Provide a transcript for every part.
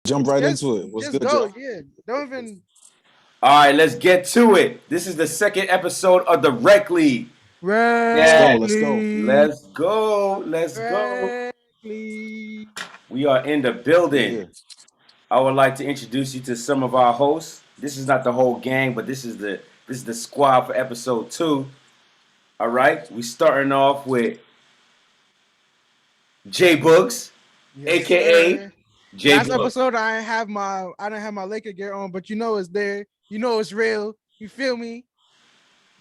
Jump right into it. What's Just good, go. Joe? Yeah. Don't even. All right, let's get to it. This is the second episode of the Rec League. Let's go. Yeah, Let's go. Reckley. let's go. Let's go. Reckley. We are in the We building. here. I would like to introduce you to some of our hosts. This is not the whole gang, but this is the squad for episode 2. All right, we starting off with J Books, Yes, aka sir. J Last Books. episode, I didn't have my Laker gear on, but you know it's there. You know it's real. You feel me?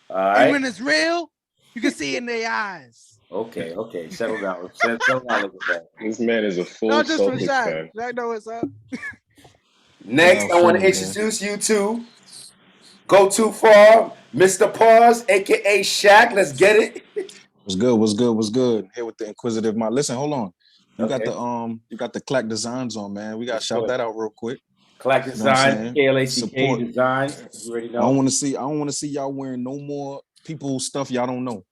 All And when right. it's real, you can see it in their eyes. Okay. Settle down. Settle down a little bit. This man is a full Not just for Celtics Shaq. fan. Shaq know what's up. Next, Nah, I want to funny, man. introduce you to Go Too Far, Mr. Pause, aka Shaq. Let's get it. What's good? What's good? What's good? Here with the inquisitive mind. Listen, hold on. Okay. You got the clack designs on, man. We gotta That's shout good. that out real quick. Clack You know what I'm Design, saying? KLACK Support. Design. You already I know. don't want to see y'all wearing no more people stuff y'all don't know.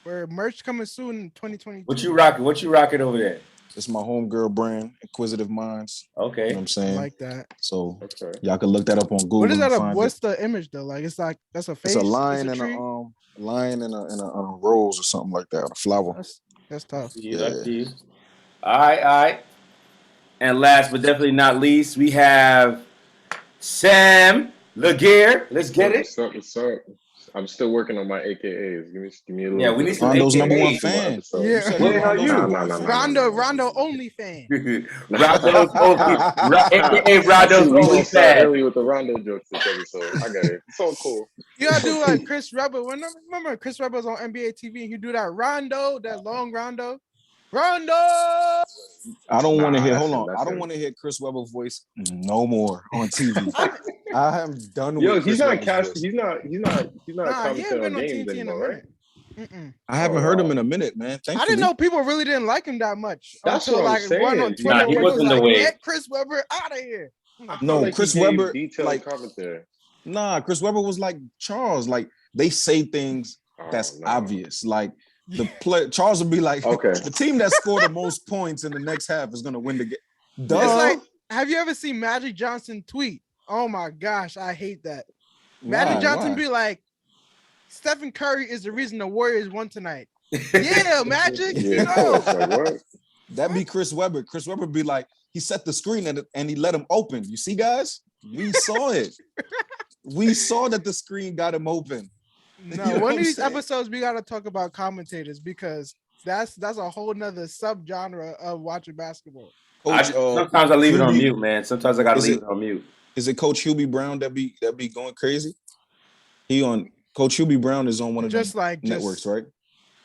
Where merch coming soon in 2022. What you rocking? What you rocking over there? It's my homegirl brand, Inquisitive Minds. You know what Okay. I'm saying? like that? So Okay. y'all can look that up on Google. What is that? and find What's it. the image though? Like it's like that's a face. It's a lion it's and tree? a lion and a rose or something like that, or a flower. That's tough. See you. Yeah. I see you. All right. And last but definitely not least, we have Sam Laguerre. Let's get it. What's up? I'm still working on my AKAs. Give me a little. Yeah, we need some Rondo's number one AKAs. fan. Episode. Yeah. You said Where are Rondo's you? number Nah, one nah, fan. nah. Rondo only fan. Rondo's only, aka Rondo's We only gonna start fan. early with the Rondo jokes this episode. I got it. It's all cool. You gotta do like Chris Webber. Remember Chris Webber was on NBA TV and you do that Rondo, that long Rondo. Rondo. I don't want to Nah, hear. that's Hold him, on. that's I don't him. want to hear Chris Webber voice no more on TV. I am done Yo, with he's Chris not Webber's cast. voice. He's not Nah, he commenting ain't on been on games TNT in a anymore, right? minute. I haven't Oh, heard him wow. in a minute, man. I Thankfully. didn't know people really didn't like him that much That's until what I'm like one on saying. Twitter Nah, he where it was wasn't the like, wave. get Chris Webber out of here. I No, felt like Chris he gave Webber, detailed like- commentary. Nah, Chris Webber was like Charles. Like they say things that's no. obvious. Like the play, Charles would be like, Okay. the team that scored the most points in the next half is gonna win the game. Duh. It's like, have you ever seen Magic Johnson tweet? Oh my gosh, I hate that. Magic Johnson Why? be like, Stephen Curry is the reason the Warriors won tonight. Yeah, Magic. Yeah, You know. it's like what? That'd be Chris Webber. Chris Webber be like, he set the screen and he let him open. You see, guys? We saw it. We saw that the screen got him open. No, You know one what of I'm these saying? episodes we gotta talk about commentators because that's a whole nother subgenre of watching basketball. Coach, Sometimes I leave it on Hubie- mute, man. Sometimes I gotta Is leave it- it on mute. Is it Coach Hubie Brown that be going crazy? Coach Hubie Brown is on one of Just them like networks, right?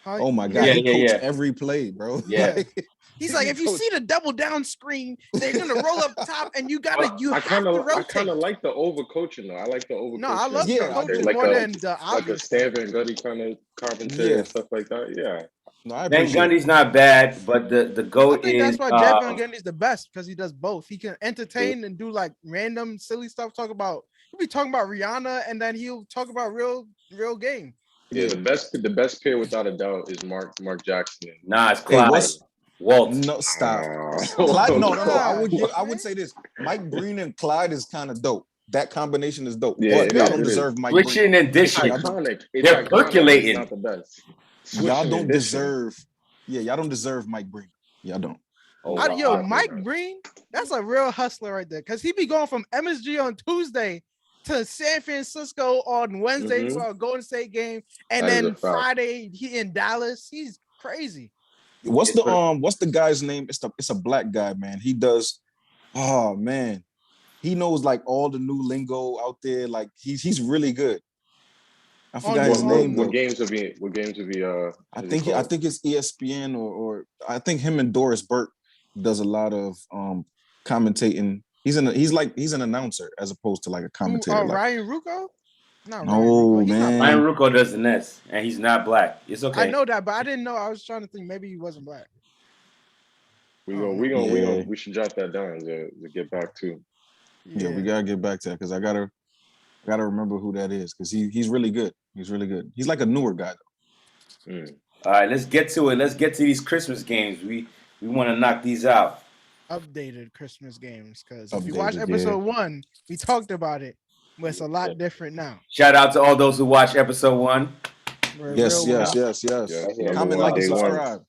Huh? Oh my God, Yeah, he yeah, coached yeah. every play, bro. Yeah. Like, He's like, if you Coach- see the double down screen, they're gonna roll up top, and you gotta I have kind to of rotate. like the overcoaching though. I like the overcoaching. No, I love Yeah, the I coaching do. more than the like a obvious. Stan Van Gundy kind of commentary Yeah. and stuff like that. Yeah. no, I Van appreciate it. Gundy's not bad, but the I GOAT think is that's why Jeff Van Gundy's the best because he does both. He can entertain and do like random silly stuff. He'll be talking about Rihanna, and then he'll talk about real game. Yeah, the best pair without a doubt is Mark Jackson. Nah, it's Hey, Clyde. what's Walt. no stop? Oh. Clyde, no. God. I would say this. Mike Breen and Clyde is kind of dope. That combination is dope. Yeah, but it y'all is, don't it is. deserve Mike Breen. Switching and It's dishing. iconic. They're Iconic, percolating. It's not the best. Y'all Switching don't and dishing. deserve. Yeah, y'all don't deserve Mike Breen. Y'all don't. Oh, Yo, wow. Mike Breen, that's a real hustler right there. Because he be going from MSG on Tuesday to San Francisco on Wednesday Mhm. for a Golden State game, and That is then a fact. Friday he in Dallas. He's crazy. What's the guy's name? It's a black guy, man. He does. Oh man, he knows like all the new lingo out there. Like he's really good. I forgot his name. What though. games would be? I think it's ESPN or I think him and Doris Burke does a lot of commentating. He's an announcer as opposed to like a commentator. Like, Ryan Rucco? No, no, He's not man. Ryan Rucco does the Nets, and he's not black. It's okay. I know that, but I didn't know. I was trying to think maybe he wasn't black. We should jot that down to get back to. Yeah, we gotta get back to that because I gotta remember who that is because he's really good. He's really good. He's like a newer guy though. All right, let's get to it. Let's get to these Christmas games. We want to knock these out. updated Christmas games because if you watch Updated, episode 1, we talked about it, but it's a lot different now. Shout out to all those who watched episode 1. We're Yes, real yes, well. yes, yes. Yeah, number Comment, one, like, and day one. subscribe.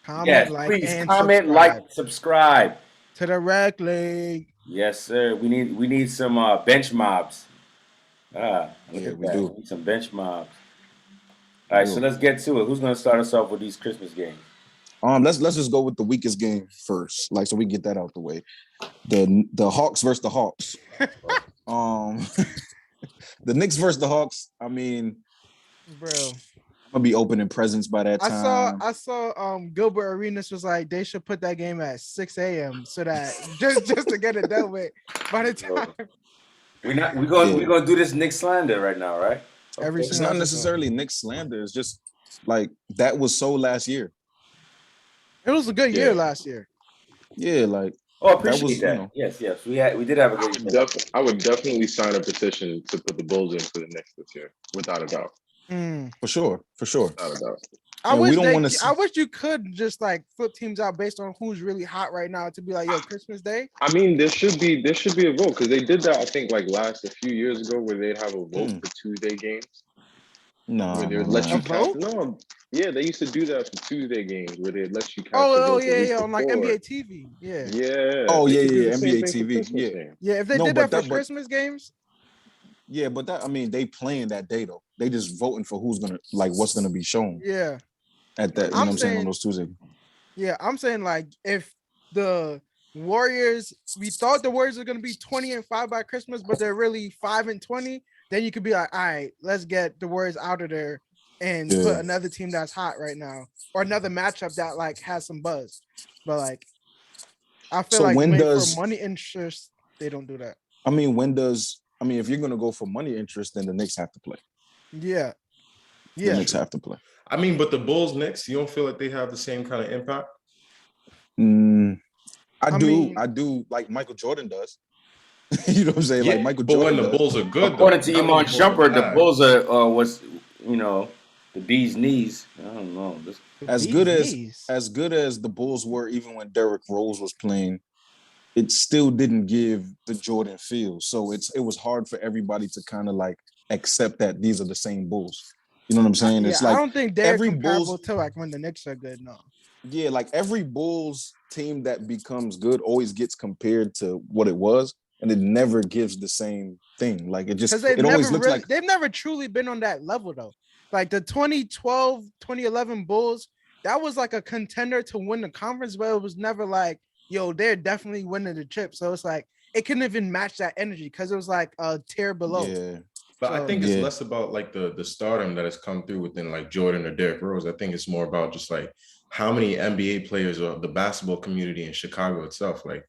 Comment, Yes, like, please and comment, subscribe like, subscribe. to the Rec League. Yes, sir. We need some bench mobs. Look Yeah, at we that. do. We need some bench mobs. All right, so let's get to it. Who's gonna start us off with these Christmas games? Let's just go with the weakest game first, like so we get that out the way. The Hawks versus the Hawks. The Knicks versus the Hawks. I mean, Bro, I'm gonna be opening presents by that time. I saw Gilbert Arenas was like they should put that game at 6 a.m. so that just to get it done with by the time We're gonna do this Knicks slander right now, right? every It's single not episode. necessarily Knicks slander. It's just like that was so last year. It was a good year last year. Yeah, like Oh, appreciate was, that. you know. Yes. We did have a good year. I would definitely sign a petition to put the Bulls in for the Knicks this year, without a doubt. For sure. Without a doubt. I And we wish don't wanna I wish you could just like flip teams out based on who's really hot right now to be like, yo, Christmas Day. I mean, there should be a vote because they did that. I think like a few years ago where they'd have a vote for Tuesday games. No, Where they would no, let no. you cast. No, yeah, they used to do that for Tuesday games where they'd let you cast. Oh, the votes a week on like before. NBA TV. Yeah. Yeah. Oh, they yeah, could do yeah, the same NBA thing for TV, Christmas yeah. games. Yeah, if they No, did but that for but- Christmas games, Yeah, but that, I mean, they playing that day though. They just voting for who's gonna like what's gonna be shown yeah. at that. You know what I'm saying on those Tuesdays. Yeah, I'm saying like if the Warriors, we thought the Warriors were gonna be 20-5 by Christmas, but they're really 5-20, then you could be like, all right, let's get the Warriors out of there and put another team that's hot right now, or another matchup that like has some buzz. But like, I feel So like when for does- money interest, they don't do that. I mean, if you're gonna go for money interest, then the Knicks have to play. Yeah, The yeah. Knicks have to play. I mean, but the Bulls Knicks, you don't feel like they have the same kind of impact? I do like Michael Jordan does. You know what I'm saying? Yeah, like Michael but Jordan. when the does. Bulls are good, According though, to not Iman when the Bulls are Shumpert, the bad. Bulls are was the bee's knees. I don't know. as These good as knees. as good as the Bulls were, even when Derrick Rose was playing, it still didn't give the Jordan feel. So it was hard for everybody to kind of like accept that these are the same Bulls. You know what I'm saying? It's I like don't think they're every comparable Bulls- to like when the Knicks are good. No. yeah, like every Bulls team that becomes good always gets compared to what it was, and it never gives the same thing. Like it just Because it always looks like they've never truly been on that level though. Like the 2012, 2011 Bulls, that was like a contender to win the conference, but it was never like, yo, they're definitely winning the chip. So it's like it couldn't even match that energy because it was like a tier below. yeah. But I think it's Yeah. less about like the stardom that has come through within like Jordan or Derrick Rose. I think it's more about just like how many NBA players or the basketball community in Chicago itself, like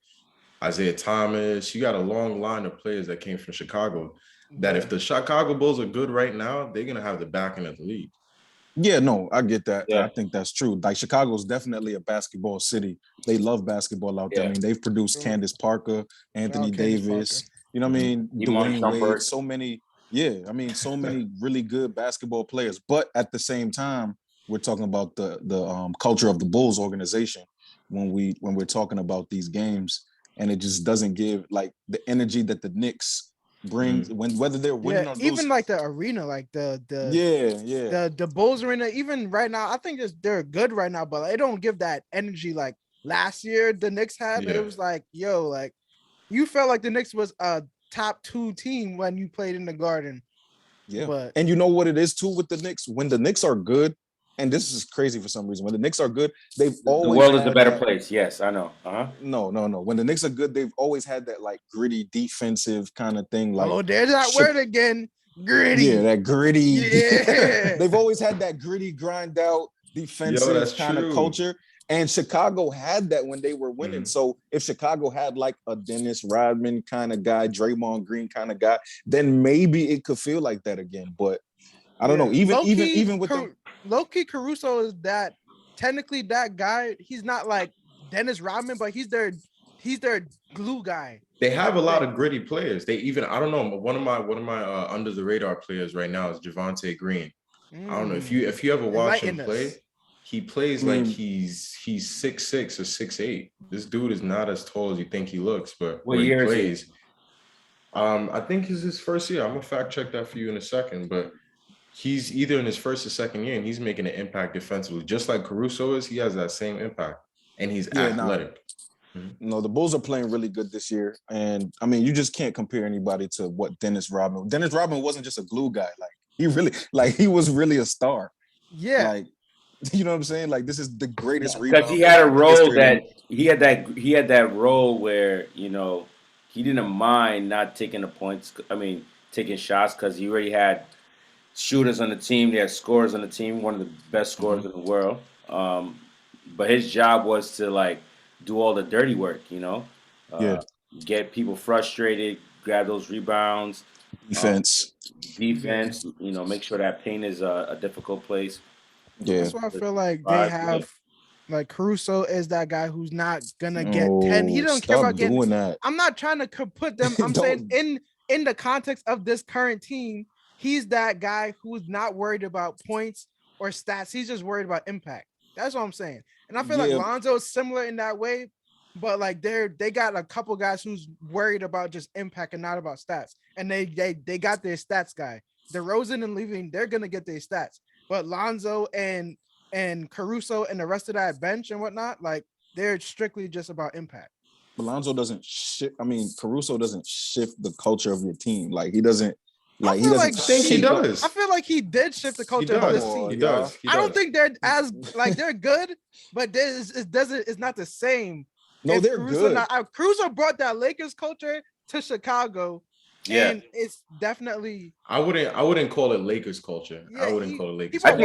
Isaiah Thomas. You got a long line of players that came from Chicago that if the Chicago Bulls are good right now, they're going to have the backing of the league. Yeah, no, I get that. Yeah. I think that's true. Like Chicago's definitely a basketball city. They love basketball out there. Yeah. I mean, they've produced True. Candace Parker, Anthony Shout out Candace Davis. You know what I mean? Iman Dwayne Wade. Shumpert. So many. Yeah, I mean, so many really good basketball players. But at the same time, we're talking about the culture of the Bulls organization when we're talking about these games, and it just doesn't give like the energy that the Knicks brings whether they're winning Yeah, or even losing. like the arena, like the yeah. the Bulls arena, even right now, I think they're good right now, but they don't give that energy like last year the Knicks had. Yeah. It was like, yo, like you felt like the Knicks was a top 2 team when you played in the Garden. Yeah. But And you know what it is too with the Knicks? When the Knicks are good, and this is crazy for some reason, when the Knicks are good, they've The always world is a had better that- place. Yes, I know. No. When the Knicks are good, they've always had that like gritty defensive kind of thing. Like oh, there's that shit. word again. Gritty. yeah, that gritty. Yeah. They've always had that gritty, grind out, defensive that's kind of true. culture. And Chicago had that when they were winning. So if Chicago had like a Dennis Rodman kind of guy, Draymond Green kind of guy, then maybe it could feel like that again. But I don't know. Even with them, Low-key Caruso is that technically that guy. He's not like Dennis Rodman, but he's their glue guy. They have a lot of gritty players. They even, I don't know, one of my under the radar players right now is Javante Green. I don't know if you ever watch him Enlighten play. us. he plays like he's 6'6" or 6'8". This dude is not as tall as you think he looks, but What where he year is he? plays, I think it's his first year. I'm gonna fact check that for you in a second, but he's either in his first or second year, and he's making an impact defensively, just like Caruso is. He has that same impact, and he's athletic. No, the Bulls are playing really good this year, and I mean, you just can't compare anybody to what Dennis Rodman. Dennis Rodman wasn't just a glue guy; he was really a star. Yeah, Like, you know what I'm saying? Like, this is the greatest because rebound. he had a role history. that he had that role where he didn't mind not taking the points. I mean, taking shots because he already had shooters on the team. They had scorers on the team, one of the best scorers in the world. But his job was to do all the dirty work, get people frustrated, grab those rebounds, Defense, make sure that paint is a difficult place. yeah. that's why I feel like they have like Caruso is that guy who's not gonna get 10. He don't care about getting. That. I'm not trying to put them. I'm saying in the context of this current team, he's that guy who's not worried about points or stats. He's just worried about impact. That's what I'm saying. And I feel like Lonzo is similar in that way, but like they got a couple guys who's worried about just impact and not about stats. And they got their stats guy. DeRozan and Levine, they're gonna get their stats. But Lonzo and Caruso and the rest of that bench and whatnot, like they're strictly just about impact. But Lonzo doesn't shift. I mean, Caruso doesn't shift the culture of your team. Like, he doesn't. Like, he doesn't. Think he does. I feel like he did shift the culture of this team. He does. I don't think they're as they're good, but it's not the same. No, they're good. Caruso brought that Lakers culture to Chicago. Yeah, and it's definitely. I wouldn't call it Lakers culture. Yeah, I wouldn't call it Lakers. I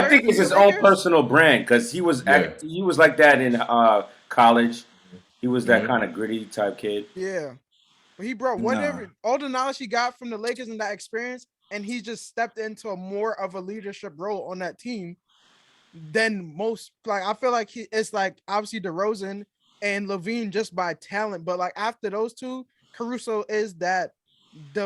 think it's his own personal brand because he was like that in college. He was that kind of gritty type kid. Yeah. But he brought all the knowledge he got from the Lakers and that experience, and he just stepped into a more of a leadership role on that team than most. Like, I feel like it's like obviously DeRozan and Levine just by talent, but like after those two, Caruso is the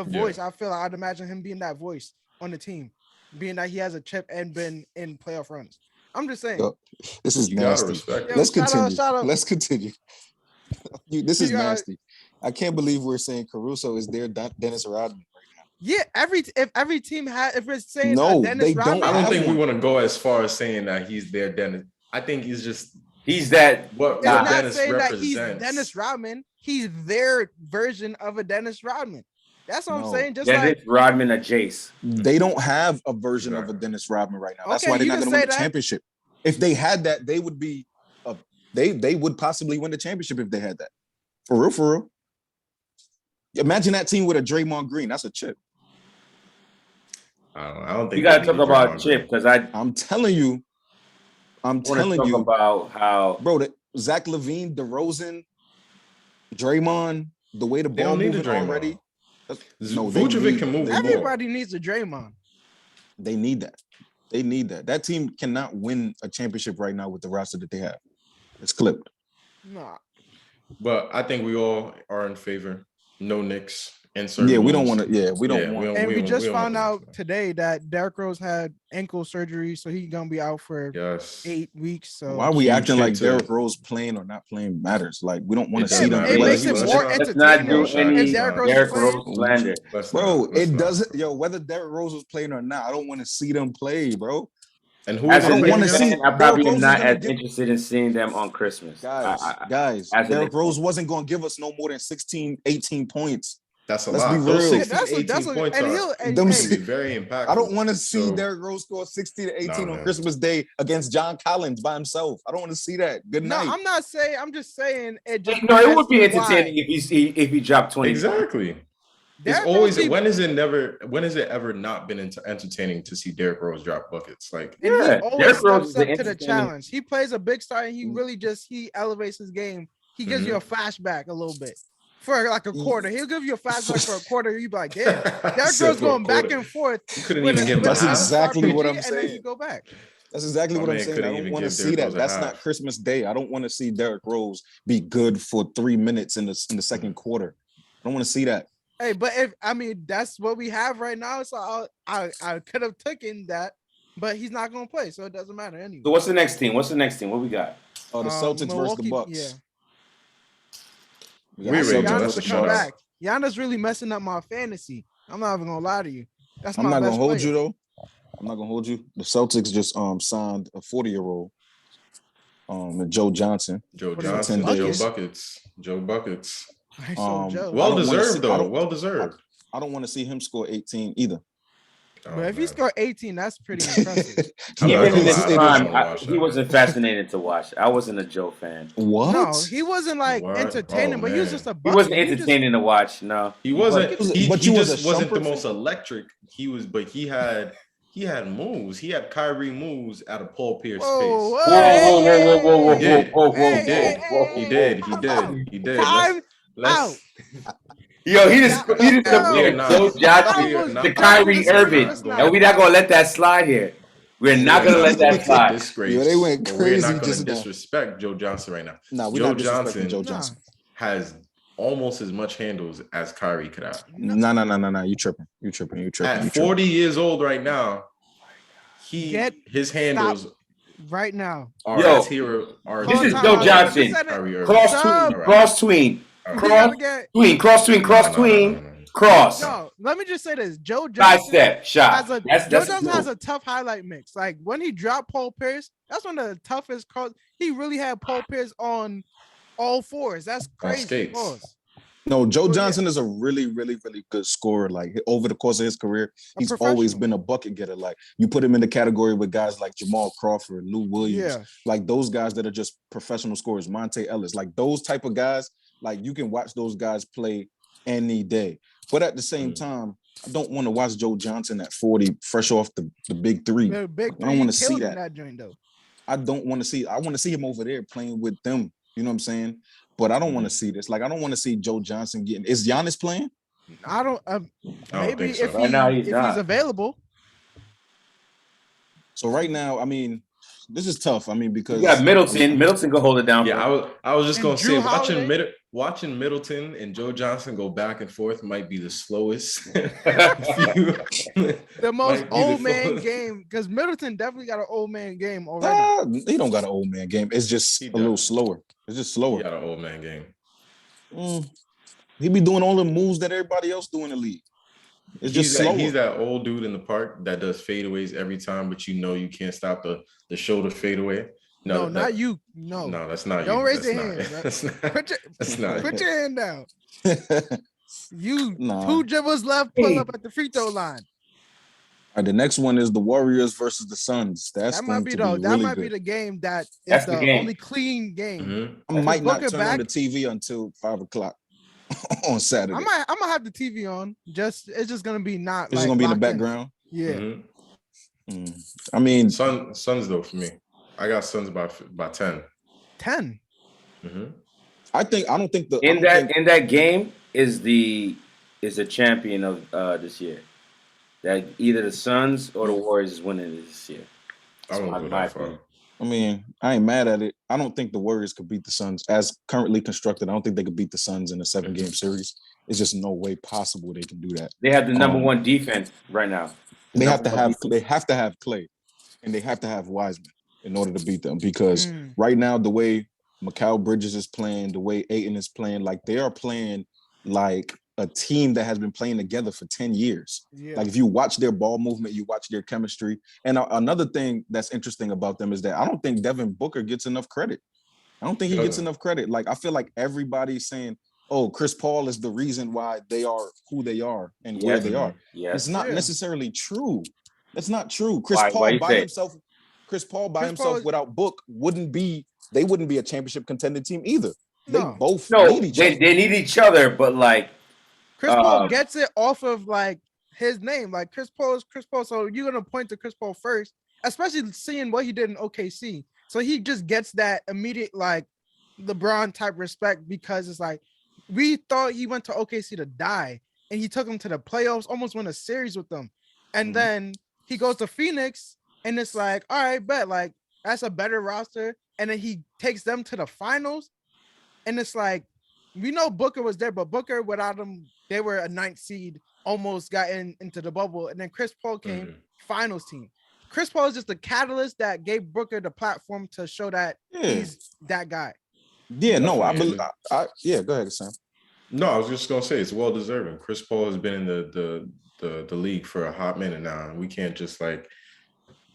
voice. I feel like I'd imagine him being that voice on the team, being that he has a chip and been in playoff runs. I'm just saying. Yo, this is nasty. Let's continue. Let's continue. This is nasty. I can't believe we're saying Caruso is their Dennis Rodman right now. Yeah, if every team if we're saying Dennis Rodman, I don't think we want to go as far as saying that he's their Dennis. I think he's that what Dennis represents. That he's Dennis Rodman. He's their version of a Dennis Rodman. That's what I'm saying. Just Dennis Rodman or Jace. They don't have a version of a Dennis Rodman right now. That's why they're not going to win the championship. If they had that, they would be. They would possibly win the championship if they had that. For real. Imagine that team with a Draymond Green. That's a chip. I don't think you gotta talk about chip because I'm telling you about how Zach LaVine, DeRozan, Draymond, the way the ball moving already. Vucevic can move. Everybody needs a Draymond. They need that. That team cannot win a championship right now with the roster that they have. It's clipped. Nah. But I think we all are in favor. No Knicks. We don't want to. Yeah, we don't want. And we just found out today that Derrick Rose had ankle surgery, so he's gonna be out for 8 weeks. So why are we acting like Derrick Rose playing or not playing matters? Like, we don't want to see them play. It makes it more entertaining. If Derrick Rose slander, bro. It doesn't. Yo, whether Derrick Rose was playing or not, I don't want to see them play, bro. And who I don't want to see. I probably am not as interested in seeing them on Christmas. Guys, Derrick Rose wasn't going to give us no more than 16, 18 points. That's a Let's lot. be real. Those 16, 18 points are very impactful. I don't want to see Derrick Rose score 16 to 18 on Christmas Day against John Collins by himself. I don't want to see that. Good night. No, I'm not saying. I'm just saying it. It would be entertaining if he dropped 20. Exactly. It's always when is it ever not been entertaining to see Derrick Rose drop buckets? Like, he always steps up to the challenge. He plays a big star and he really he elevates his game. He gives you a flashback a little bit for like a quarter. He'll give you a flashback for a quarter. You be like, yeah, Derrick Rose going back and forth. Couldn't even give. That's exactly what I'm saying. And then you go back. That's exactly what I'm saying. I don't want to see that. That's not Christmas Day. I don't want to see Derrick Rose be good for 3 minutes in the second quarter. I don't want to see that. Hey, but that's what we have right now. So I could have taken that, but he's not gonna play, so it doesn't matter anyway. So what's the next team? What we got? Oh, the Celtics versus the Milwaukee, Bucks. Yeah. We got We the already know Celtics that's Giannis a to versus the come shutout. Bucks. back. Giannis really messing up my fantasy. I'm not even gonna lie to you. That's I'm my not best gonna hold player. you though. I'm not gonna hold you. The Celtics just signed a 40-year-old, Joe Johnson. Joe What are you, Johnson, 10 Joe days. Buckets, Joe Buckets. So Joe. Well don't wanna deserved see- though. Well deserved. I don't want to see him score 18 either. Oh, But if he man. scored 18, that's pretty impressive. I'm not Even in gonna his lie, I prime, don't wanna watch he that. wasn't fascinating to watch. I wasn't a Joe fan. What? No, he wasn't like What? entertaining, Oh, but he was man. just a He bucket. wasn't He just- entertaining to watch. No, He wasn't. But He you was just a wasn't the Shumpert most fan? electric. He was, but he had moves. He had Kyrie moves at a Paul Pierce Whoa, pace. whoa, whoa, He did. whoa, Hey, He did. hey, He hey, did. hey, He did. He did. Time Let's Yo, he just No, compared no. Joe Johnson We are was not- to Kyrie we are Irving, not going- and we're not gonna let that slide here. We're not gonna let that slide. Disgrace. Yo, they went but crazy we're not going just to now. disrespect Joe Johnson right now. Nah, we're Joe not disrespecting Johnson Joe Johnson. has almost as much handles as Kyrie could have. No. You tripping. At 40 years old right now, his handles right now. are Yo, as hero. Are This is Time Joe out. Johnson. You said it. Kyrie Irving. Cross Stop. tween, cross tween, All We right. gotta get cross tween, cross tween, No. cross. no. Let me just say this: Joe Side Johnson step, shot. has a That's Joe a Johnson move. has a tough highlight mix. Like when he dropped Paul Pierce, that's one of the toughest calls. He really had Paul Pierce on all fours. That's crazy. skates. Pause. No, Joe Well, Johnson is a really, really, really good scorer. Like over the course of his career, he's always professional. been a bucket getter. Like you put him in the category with guys like Jamal Crawford, Lou Williams, Yeah. like those guys that are just professional scorers, Monte Ellis, like those type of guys. Like you can watch those guys play any day. But at the same time, I don't want to watch Joe Johnson at 40, fresh off the big three. The big I don't want to three see killed in that. joint though. I don't want to see. I want to see him over there playing with them. You know what I'm saying? But I don't want to see this. Like I don't want to see Joe Johnson getting. Is Giannis playing? I don't. Maybe think so. if Right now, if he's he's not. available. So right now, I mean, this is tough. I mean, because You got Middleton. Middleton can hold it down. Yeah, for I was just And gonna Drew say Holiday? watching Middleton and Joe Johnson go back and forth might be the slowest. The most Might be the old man slowest. game because Middleton definitely got an old man game already. he don't got an old man game. It's just He a little does. slower. It's just He slower. got an old man game. He be doing all the moves that everybody else do in the league. It's just slower. He's that old dude in the park that does fadeaways every time, but you know you can't stop the shoulder fadeaway. No, that- not you. No, No, that's not Don't you. raise That's your not- hand, bro. That's not. Put your, That's not. put your hand down. You Nah. 2 dribbles left, pull up at the free throw line. All right, the next one is the Warriors versus the Suns. That's That might going be to the be that really might be good. the game that is That's the the game. only clean game. Mhm. I might not Booker turn back- on the TV until 5:00 on Saturday. I'm gonna have the TV on. It's just gonna be not. It's just like, gonna be in the locked background. Yeah. Mhm. I mean, Suns though for me, I got Suns by 10. 10. Mhm. I don't think the in that game is the champion of this year. That either the Suns or the Warriors is winning this year. I won't go my that far. opinion. I mean, I ain't mad at it. I don't think the Warriors could beat the Suns as currently constructed. I don't think they could beat the Suns in a 7-game series. It's just no way possible they can do that. They have the number one defense right now. They have to have Clay, and they have to have Wiseman in order to beat them. Because right now, the way Mikal Bridges is playing, the way Ayton is playing, like they are playing like a team that has been playing together for 10 years. Yeah. Like if you watch their ball movement, you watch their chemistry. And another thing that's interesting about them is that I don't think Devin Booker gets enough credit. I don't think he gets enough credit. Like I feel like everybody's saying, oh, Chris Paul is the reason why they are who they are and where they are. Yes. It's not necessarily true. That's not true. Why Chris you Paul by Chris himself Paul- without Book wouldn't be a championship contending team either. They No. both No, need each they other. need each other, but like Chris Paul gets it off of like his name. Like Chris Paul is Chris Paul. So you're gonna point to Chris Paul first, especially seeing what he did in OKC. So he just gets that immediate like LeBron type respect because it's like we thought he went to OKC to die, and he took him to the playoffs, almost won a series with them, and then he goes to Phoenix, and it's like, all right, bet like that's a better roster, and then he takes them to the finals, and it's like we know Booker was there, but Booker without him, they were a 9th seed, almost got into the bubble, and then Chris Paul came finals team. Chris Paul is just the catalyst that gave Booker the platform to show that he's that guy. Yeah, no, I believe. Yeah, go ahead, Sam. No, I was just gonna say it's well deserving. Chris Paul has been in the league for a hot minute now, and we can't just like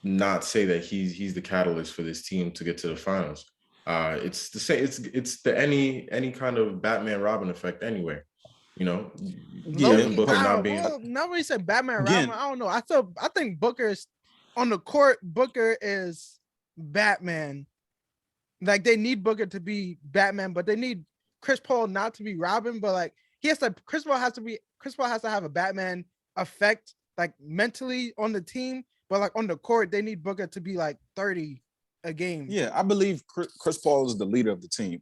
not say that he's the catalyst for this team to get to the finals. It's the same. It's the any kind of Batman Robin effect anyway. You know, Booker not being. Not when you said Batman Robin, I don't know. I think Booker is on the court. Booker is Batman. Like they need Booker to be Batman, but they need Chris Paul not to be Robin. But like Chris Paul has to have a Batman effect, like mentally on the team. But like on the court, they need Booker to be like 30 a game. Yeah, I believe Chris Paul is the leader of the team.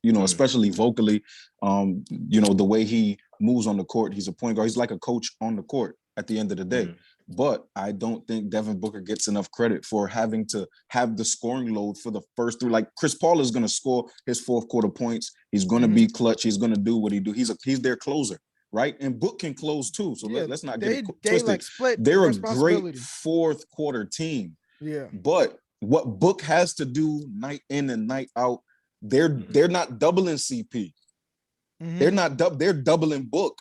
You know, especially vocally. You know, the way he moves on the court, he's a point guard. He's like a coach on the court at the end of the day. But I don't think Devin Booker gets enough credit for having to have the scoring load for the first three. Like Chris Paul is going to score his fourth quarter points. He's going to be clutch. He's going to do what he do. He's their closer, right? And Book can close too. So let's not get it twisted. Like split They're a great fourth quarter team. Yeah. But what Book has to do night in and night out, they're not doubling CP. They're doubling Book.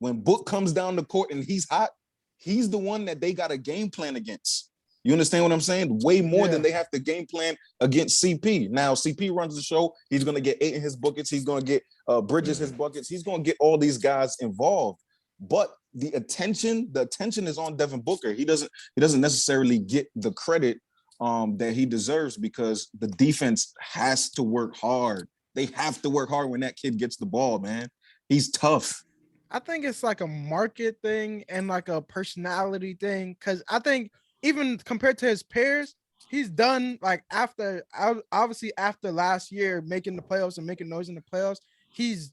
When Book comes down the court and he's hot, he's the one that they got a game plan against. You understand what I'm saying? Way more than they have to game plan against CP. Now, CP runs the show. He's going to get 8 in his buckets. He's going to get Bridges his buckets. He's going to get all these guys involved. But the attention is on Devin Booker. He doesn't necessarily get the credit that he deserves because the defense has to work hard. They have to work hard when that kid gets the ball, man. He's tough. I think it's like a market thing and like a personality thing. Cause I think even compared to his peers, he's done like obviously after last year making the playoffs and making noise in the playoffs, he's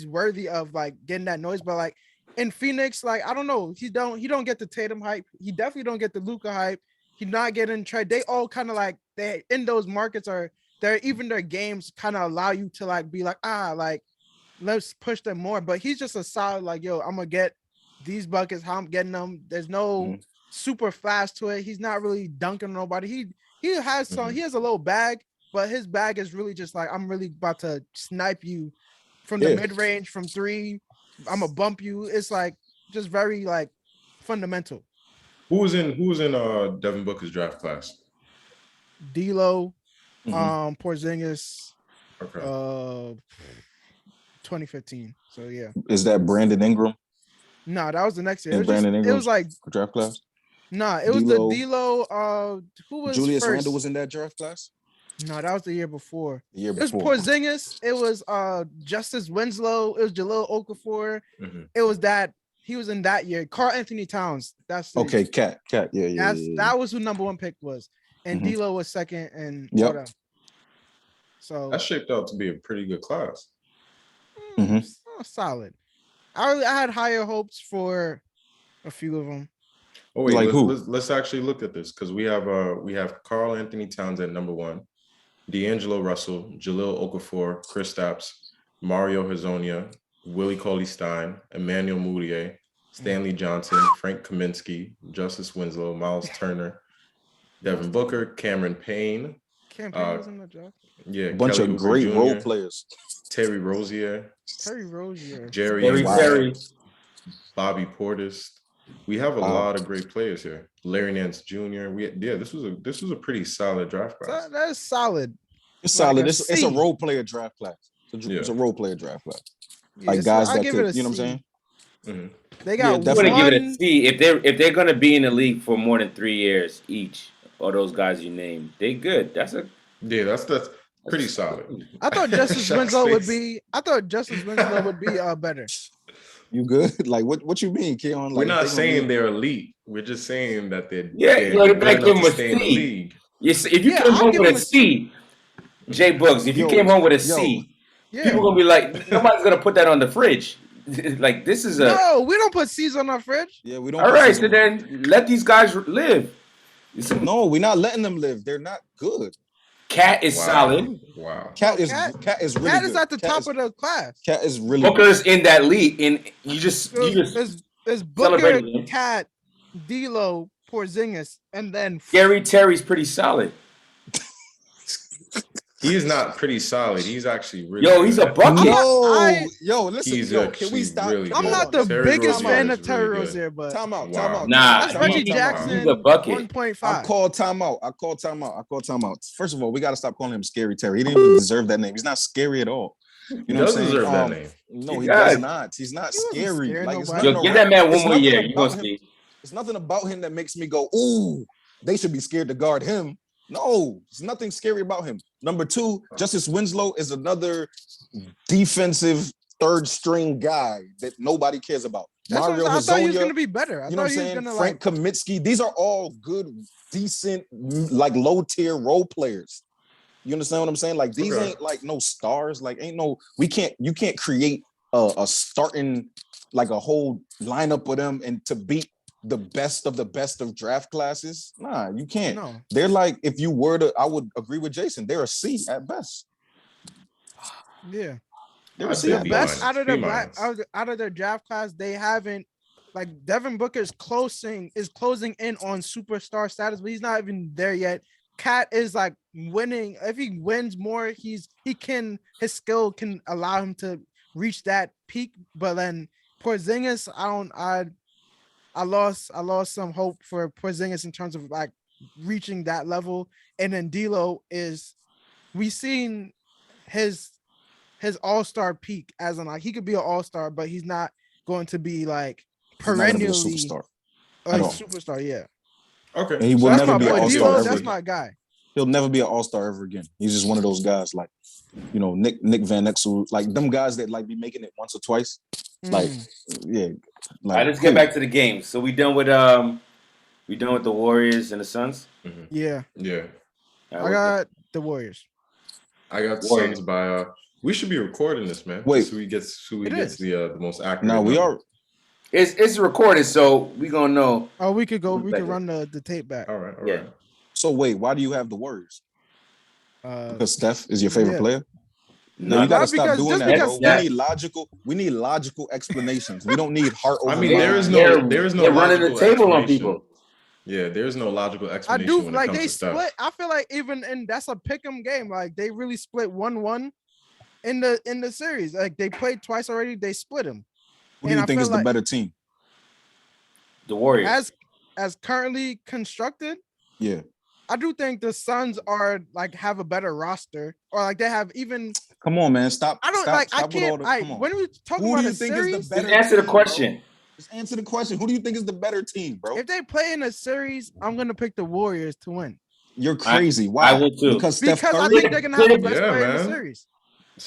worthy of like getting that noise. But like in Phoenix, like I don't know, he don't get the Tatum hype. He definitely don't get the Luka hype. He's not getting trade. They all kind of like they in those markets even their games kind of allow you to like be like like let's push them more. But he's just a solid like, yo, I'm gonna get these buckets, how I'm getting them. There's no super fast to it. He's not really dunking on nobody. He has he has a little bag, but his bag is really just like, I'm really about to snipe you from the mid-range from 3. I'm gonna bump you. It's like just very like fundamental. Who was in Devin Booker's draft class? D'Lo, Porzingis, 2015. So yeah. Is that Brandon Ingram? No, that was the next year. It was like draft class. No, it was the D'Lo. Who was Julius first? Randle was in that draft class? No, that was the year before. It was Porzingis. It was Justice Winslow. It was Jahlil Okafor. It was that he was in that year. Karl Anthony Towns. That's okay. Cat. Yeah. That was who number 1 pick was, and D'Lo was second. And so that shaped out to be a pretty good class. Solid. I had higher hopes for a few of them. Oh wait, like let's actually look at this because we have Karl Anthony Towns at number 1, D'Angelo Russell, Jahlil Okafor, Kristaps, Mario Hezonja, Willie Cauley-Stein, Emmanuel Mudiay, Stanley Johnson, Frank Kaminsky, Justice Winslow, Miles Turner, Devin Booker, Cameron Payne. Cameron was in the draft. Yeah, a bunch of great Jr., role players. Terry Rozier, Jerry Perry, Bobby Portis. We have a lot of great players here. Larry Nance Jr. This was a pretty solid draft class. That's solid. It's solid. It's a role player draft class. It's a role player draft class. Like guys that could, you know what I'm saying? They got. I'm gonna give it a C. If they're gonna be in the league for more than 3 years each, all those guys you named, they good. That's pretty solid. I thought Justice Winslow would be. Better. You good? Like what you mean, Keon? Like, we're not saying they're elite. We're just saying that they're like them with stay in the league. Yes, if you came home with a C, Jay Books. If you came home with a C, people are gonna be like, nobody's gonna put that on the fridge. Like this is no, we don't put C's on our fridge. Yeah, we don't. All right, so then let these guys live. No, we're not letting them live. They're not good. Cat is solid. Wow. Cat is really Cat is good. at the top of the class. Cat is really Booker's in that league, and you just There's Booker, Cat, D'Lo, Porzingis, and then Scary Terry's pretty solid. He is not pretty solid. He's actually really Yo, he's a good. bucket. Listen, He's can actually we stop? really I'm good. not the Terry biggest Rozier fan is of Terry really good. Rozier, but Time out. Wow. Nah, that's Reggie he's Jackson. a bucket. 1.5. I called timeout. First of all, we got to stop calling him Scary Terry. He didn't even deserve that name. He's not scary at all. You He know does what I'm saying? deserve that name. No, He he does. does not. He's not He wasn't scary. scaring Like, it's nobody. nothing Yo, give that man one it's more nothing year. You about gonna him. see. There's nothing about him that makes me go, ooh, they should be scared to guard him. No, there's nothing scary about him. Number two, Justice Winslow is another defensive third string guy that nobody cares about. That's what Mario I thought he was Hezonja, gonna be better. I you know thought what I'm he was saying? gonna Frank Kaminsky. These are all good, decent, like low tier role players. You understand what I'm saying? Like these ain't like no stars. Like you can't create a starting like a whole lineup with them and to beat the best of draft classes. Nah, you can't. No. They're like, if you were to, I would agree with Jason. They're a C at best. Yeah. They're a I'd C say The at B best best. minus, out of B the minus. out of their draft class, they haven't like Devin Booker is closing in on superstar status, but he's not even there yet. Cat is like winning. If he wins more, his skill can allow him to reach that peak. But then Porzingis, I lost some hope for Porzingis in terms of like reaching that level. And then D'Lo we seen his all-star peak as in like he could be an all-star, but he's not going to be like He's not gonna be a perennially superstar. a at all. superstar. Yeah, Okay. And he so will that's never my be an boy. all-star D'Lo, ever that's again. my guy. He'll never be an all-star ever again. He's just one of those guys like, Nick Van Exel, like them guys that like be making it once or twice. Like, yeah. Like, All right, let's get back to the game. So we done with the Warriors and the Suns. Mhm. Yeah, Yeah. I got the Warriors. I got the Warriors. Suns by we should be recording this, man. Wait. Just so we gets the most accurate. no, we number. are. It's recorded, so we gonna know. Oh, we could Second. run the tape back. All right. Yeah. So wait, why do you have the Warriors? Because Steph is your favorite yeah. player? No, Not you gotta Not stop because- doing just that, because bro. Steph- We need logical explanations. We don't need heart over I mean, mind. there is They're no running the logical table on explanation. people. Yeah, there is no logical I explanation do when like it comes they to Steph. split. I feel like even and that's a pick'em game. Like they really split 1-1 in the series. Like they played twice already. They split them. Who do you I think feel is the like better team? The Warriors. as currently constructed, Yeah. I do think the Suns are like have a better roster or like they have even. Come on, man. Stop. I don't stop, like. stop I with all can't. the, I come on. when we talking Who about do you a think series, is the better Just answer the team, question. Bro? Just answer the question. Who do you think is the better team, bro? if they play in a series, I'm gonna pick the Warriors to win You're crazy. Why? I will too. Because Steph because I Curry. think they're gonna have the best Yeah, player in the man. series.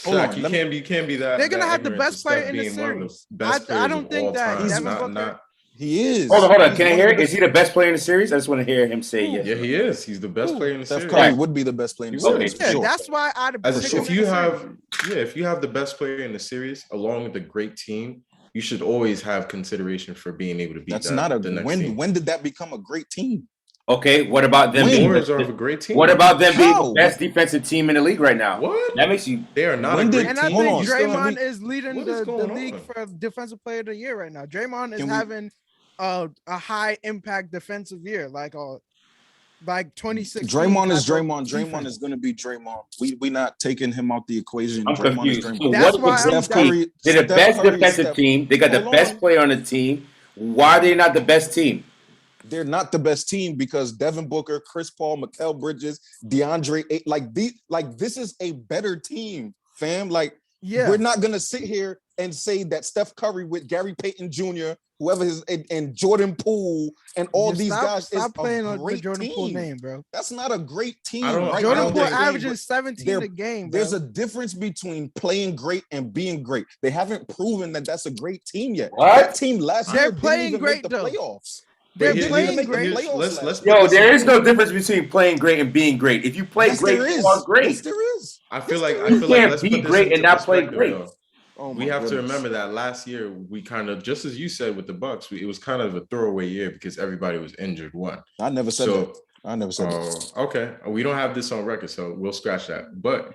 Hold on, Shaq, you let me- can't be that. They're gonna that have the ignorant to best player Steph in the being one of series. best I players don't of think all that time. Devin Not- Booker- not- He is. Hold on. He's Can I one hear of it? the Is he the best player in the series? I just want to hear him say yes. Yeah, he is. He's the best Who? player in the Steph series. Curry would be the best player in the He would series be. for Yeah, sure. that's why I'd As pick him if in you the have, series. if you have the best player in the series along with a great team, you should always have consideration for being able to beat That's that, not a the next when. team. When did that become a great team? Okay, what about them When? being Warriors are a great team. What about them being How? the best defensive team in the league right now? What? That makes you. They are not When a did- great And I team. Hold think on. Draymond Can is leading What is the going league on? for defensive player of the year right now. Draymond is Can we- having a high impact defensive year, like 26. Draymond is Draymond. Draymond is going to be Draymond. We not taking him out the equation. I'm Draymond confused. is So Draymond. That's what why is I'm the Steph down. Curry. They're the Steph best Curry is defensive Steph. team. They got the Hold best on. player on the team. Why are they not the best team? They're not the best team because Devin Booker, Chris Paul, Mikal Bridges, DeAndre, this is a better team, fam. Like, Yeah, we're not gonna sit here and say that Steph Curry with Gary Payton Jr., whoever is, and Jordan Poole and all Just these guys stop is playing a on the great Jordan Poole team. name, bro. That's not a great team. I don't- right Jordan now. Poole They're playing averaging great. 17 They're- a game, bro. There's a difference between playing great and being great. They haven't proven that that's a great team yet. What? That team last They're year didn't playing even great, make the though. playoffs. They're But here- playing here's- great. here's- Playoffs Let's last Yo, put this there in- is no difference between playing great and being great. If you play Yes, great, there you is. are great. Yes, there is. I feel Yes, like there I is. feel You like can't let's be put this great into and not play perspective, great. though. Oh We my have to goodness. remember that last year we kind of, just as you said with the Bucks, it was kind of a throwaway year because everybody was injured. One, I never said so that. I never said that. okay, we don't have this on record, so we'll scratch that. But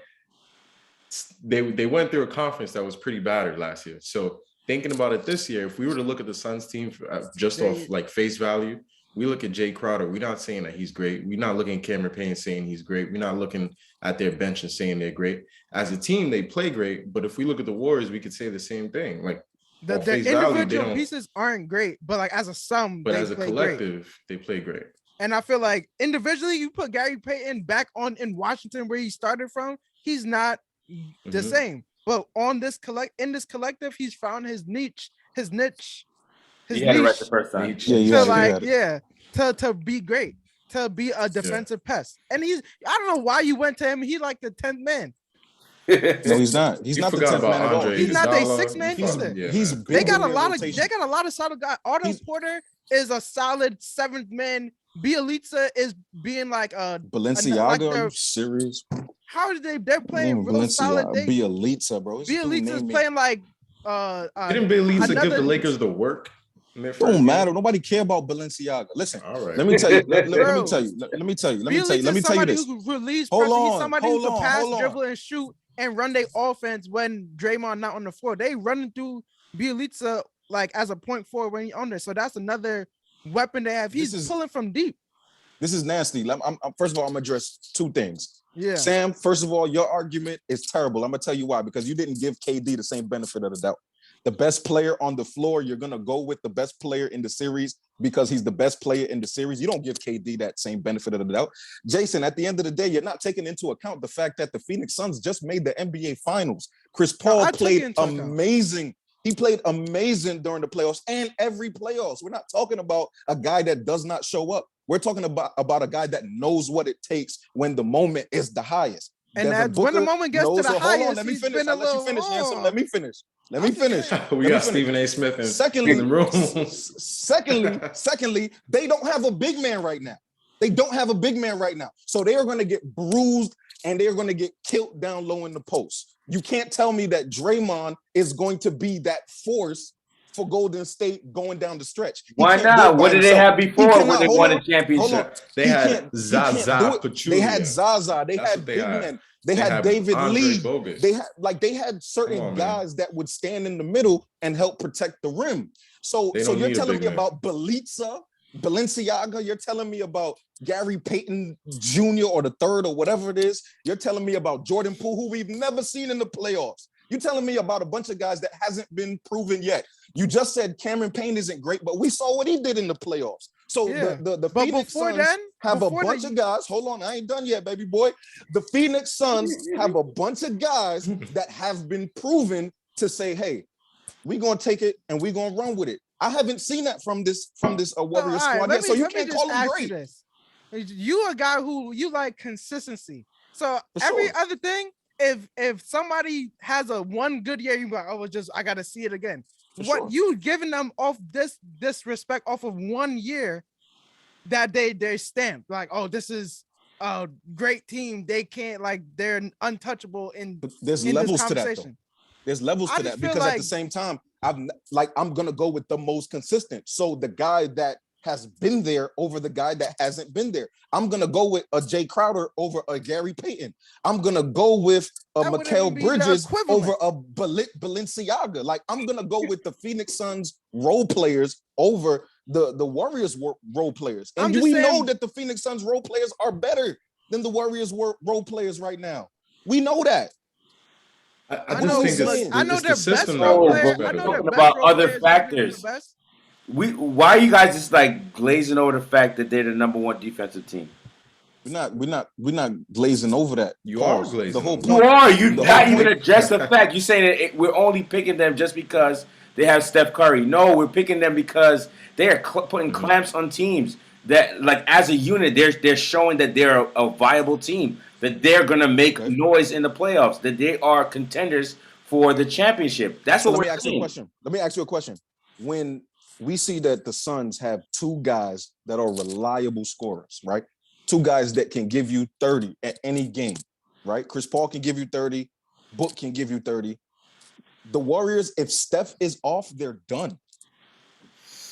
they went through a conference that was pretty battered last year. So thinking about it this year, if we were to look at the Suns team just off like face value, we look at Jay Crowder, we're not saying that he's great. We're not looking at Cameron Payne saying he's great. We're not looking at their bench and saying they're great. As a team, they play great. But if we look at the Warriors, we could say the same thing. Like The individual pieces aren't great, but like as a sum, but they as a play collective, great. they play great. And I feel like individually, you put Gary Payton back on in Washington where he started from, he's not the same. But on this collective, he's found his niche. He had it right the first time. To be great, to be a defensive pest. And I don't know why you went to him. He like the 10th man. No, he's not. He's not the 10th man at all. He's not the 6th man either. They got a lot of solid guys. Otto Porter is a solid 7th man. Bielitsa is being like Balenciaga. Are you serious? How did they're playing real solid? Bielitsa, bro. Bielitsa is playing like didn't Bielitsa give the Lakers the work? Don't matter. Nobody care about Balenciaga. Listen, all right. Let me tell you. Let me tell you this. Who's released. He's somebody who can pass, dribble, and shoot and run their offense when Draymond not on the floor. They running through Bielitsa like as a point forward when he's on there. So that's another weapon they have. He's pulling from deep. This is nasty. First of all, I'm gonna address two things. Yeah. Sam, first of all, your argument is terrible. I'm gonna tell you why. Because you didn't give KD the same benefit of the doubt. The best player on the floor, you're gonna go with the best player in the series because he's the best player in the series. You don't give KD that same benefit of the doubt. Jason, at the end of the day, you're not taking into account the fact that the Phoenix Suns just made the NBA Finals. Chris Paul played amazing. He played amazing during the playoffs and every playoffs. We're not talking about a guy that does not show up. We're talking about a guy that knows what it takes when the moment is the highest. And when the moment gets to the highest, let me finish. Let me finish. We got Stephen A. Smith in the room. Secondly, they don't have a big man right now. So they are going to get bruised and they're going to get killed down low in the post. You can't tell me that Draymond is going to be that force for Golden State going down the stretch. Why not? What did they have before when they won a championship? They had Zaza Pachulia. They had Zaza. They had big men. They had David Lee. They had certain guys that would stand in the middle and help protect the rim. So you're telling me about Balenciaga. You're telling me about Gary Payton Jr. or the third or whatever it is. You're telling me about Jordan Poole, who we've never seen in the playoffs. You're telling me about a bunch of guys that hasn't been proven yet. You just said Cameron Payne isn't great, but we saw what he did in the playoffs. So the Phoenix Suns have a bunch of guys. Hold on, I ain't done yet, baby boy. The Phoenix Suns have a bunch of guys that have been proven to say, hey, we're going to take it and we're going to run with it. I haven't seen that from this Warriors squad yet, so you can't call him great. You a guy who you like consistency. So every other thing, if somebody has a one good year, you be like, I gotta see it again. You giving them off this disrespect off of 1 year that they stamped like, this is a great team. They can't they're untouchable there's levels to that though. There's levels to that because at the same time, I'm gonna go with the most consistent. So the guy that has been there over the guy that hasn't been there. I'm going to go with a Jay Crowder over a Gary Payton. I'm going to go with a Mikal Bridges over a Balenciaga. I'm going to go with the Phoenix Suns role players over the Warriors role players. And we know that the Phoenix Suns role players are better than the Warriors role players right now. We know that. I know their best role players. We're talking about other factors. Why are you guys just glazing over the fact that they're the number one defensive team? We're not glazing over that. You are glazing. The whole point. You are. You not even address the fact. You're saying that we're only picking them just because they have Steph Curry. No, we're picking them because they are putting clamps on teams that, as a unit, they're showing that they're a viable team, that they're gonna make noise in the playoffs, that they are contenders for the championship. That's what we're saying. Let me ask you a question. When we see that the Suns have two guys that are reliable scorers, right? Two guys that can give you 30 at any game, right? Chris Paul can give you 30. Book can give you 30. The Warriors, if Steph is off, they're done.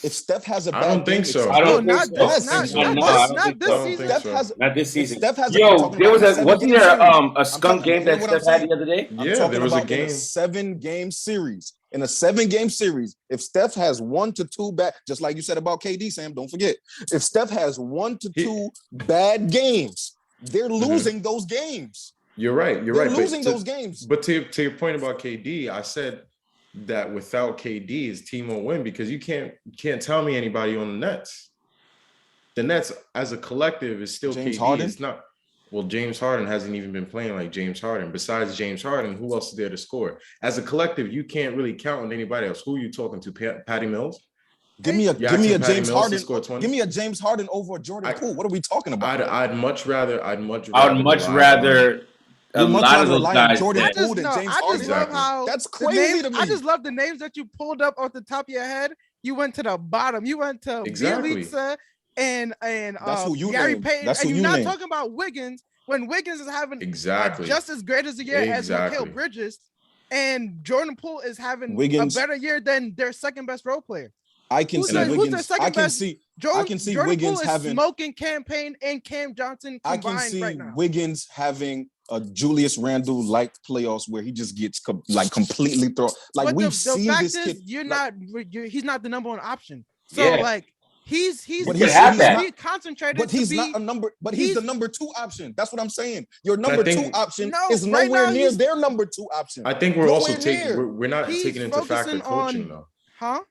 If Steph has a bad game, I don't think so. Not this season. Steph has wasn't there a skunk game that Steph had the other day? Yeah, there was a game. 7-game series. in a 7-game series, if Steph has 1 to 2 bad, just like you said about KD, Sam, don't forget, if Steph has 1 to 2 bad games, they're losing those games. You're right. They're losing those games. But to your point about KD, I said that without KD, his team won't win because you can't tell me anybody on the Nets. The Nets as a collective is still James KD. Harden? It's not. Well, James Harden hasn't even been playing like James Harden. Besides James Harden, who else is there to score? As a collective, you can't really count on anybody else. Who are you talking to? Patty Mills? Give me a James Harden. Give me a James Harden over a Jordan Poole. What are we talking about? I'd much rather. I would much rather. A lot of those guys. Jordan Poole than James Harden. Love how that's crazy to me. I just love the names that you pulled up off the top of your head. You went to the bottom. You went to Bielitsa and that's who you Gary named. Payton. That's and who you're you not named. talking about Wiggins when Wiggins is having exactly just as great as a year as Mikal Bridges, and Jordan Poole is having Wiggins, a better year than their second best role player. I can see Wiggins. I can see Jordan Wiggins Poole having smoking campaign and Cam Johnson combined I can see right now. Wiggins having a Julius Randle like playoffs where he just gets completely thrown. Like but we've seen this kid. He's not the number one option. So he's concentrated. But he's not a number. But he's the number 2 option. That's what I'm saying. Your number 2 option is nowhere near their number 2 option. I think we're also taking. We're not taking into factor coaching though. Huh?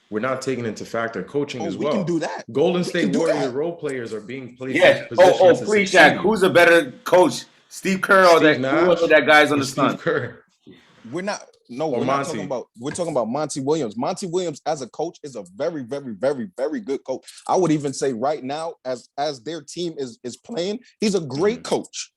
We're not taking into factor coaching as well. We can do that. Golden State Warrior role players are being placed. Yeah. Please, Shaq. Who's a better coach, Steve Kerr or that guy's on the Suns? We're not. No, we're not talking about. We're talking about Monty Williams. Monty Williams, as a coach, is a very, very, very, very good coach. I would even say right now, as their team is playing, he's a great coach.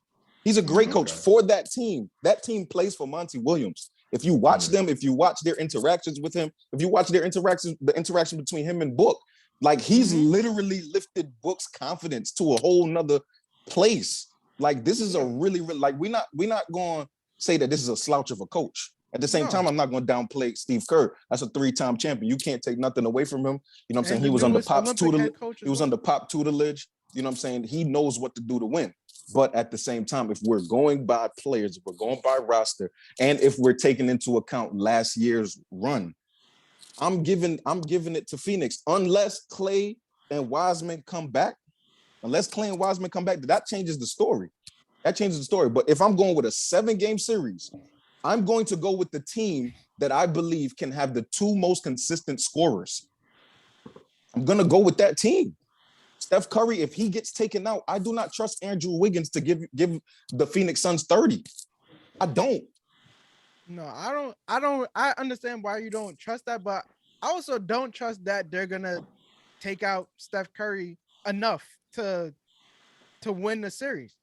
He's a great coach for that team. That team plays for Monty Williams. If you watch them, if you watch their interactions with him, if you watch their interactions, the interaction between him and Book, like he's literally lifted Book's confidence to a whole nother place. Like this is a really like we're not going to say that this is a slouch of a coach. At the same time, I'm not going to downplay Steve Kerr. That's a 3-time champion. You can't take nothing away from him. You know what I'm saying? He was under Pop's tutelage. He was under Pop tutelage. You know what I'm saying? He knows what to do to win. But at the same time, if we're going by players, if we're going by roster, and if we're taking into account last year's run, I'm giving it to Phoenix unless Klay and Wiseman come back. That changes the story. But if I'm going with a 7-game series, I'm going to go with the team that I believe can have the 2 most consistent scorers. I'm going to go with that team. Steph Curry, if he gets taken out, I do not trust Andrew Wiggins to give the Phoenix Suns 30. I don't. No, I don't. I understand why you don't trust that, but I also don't trust that they're gonna take out Steph Curry enough to win the series.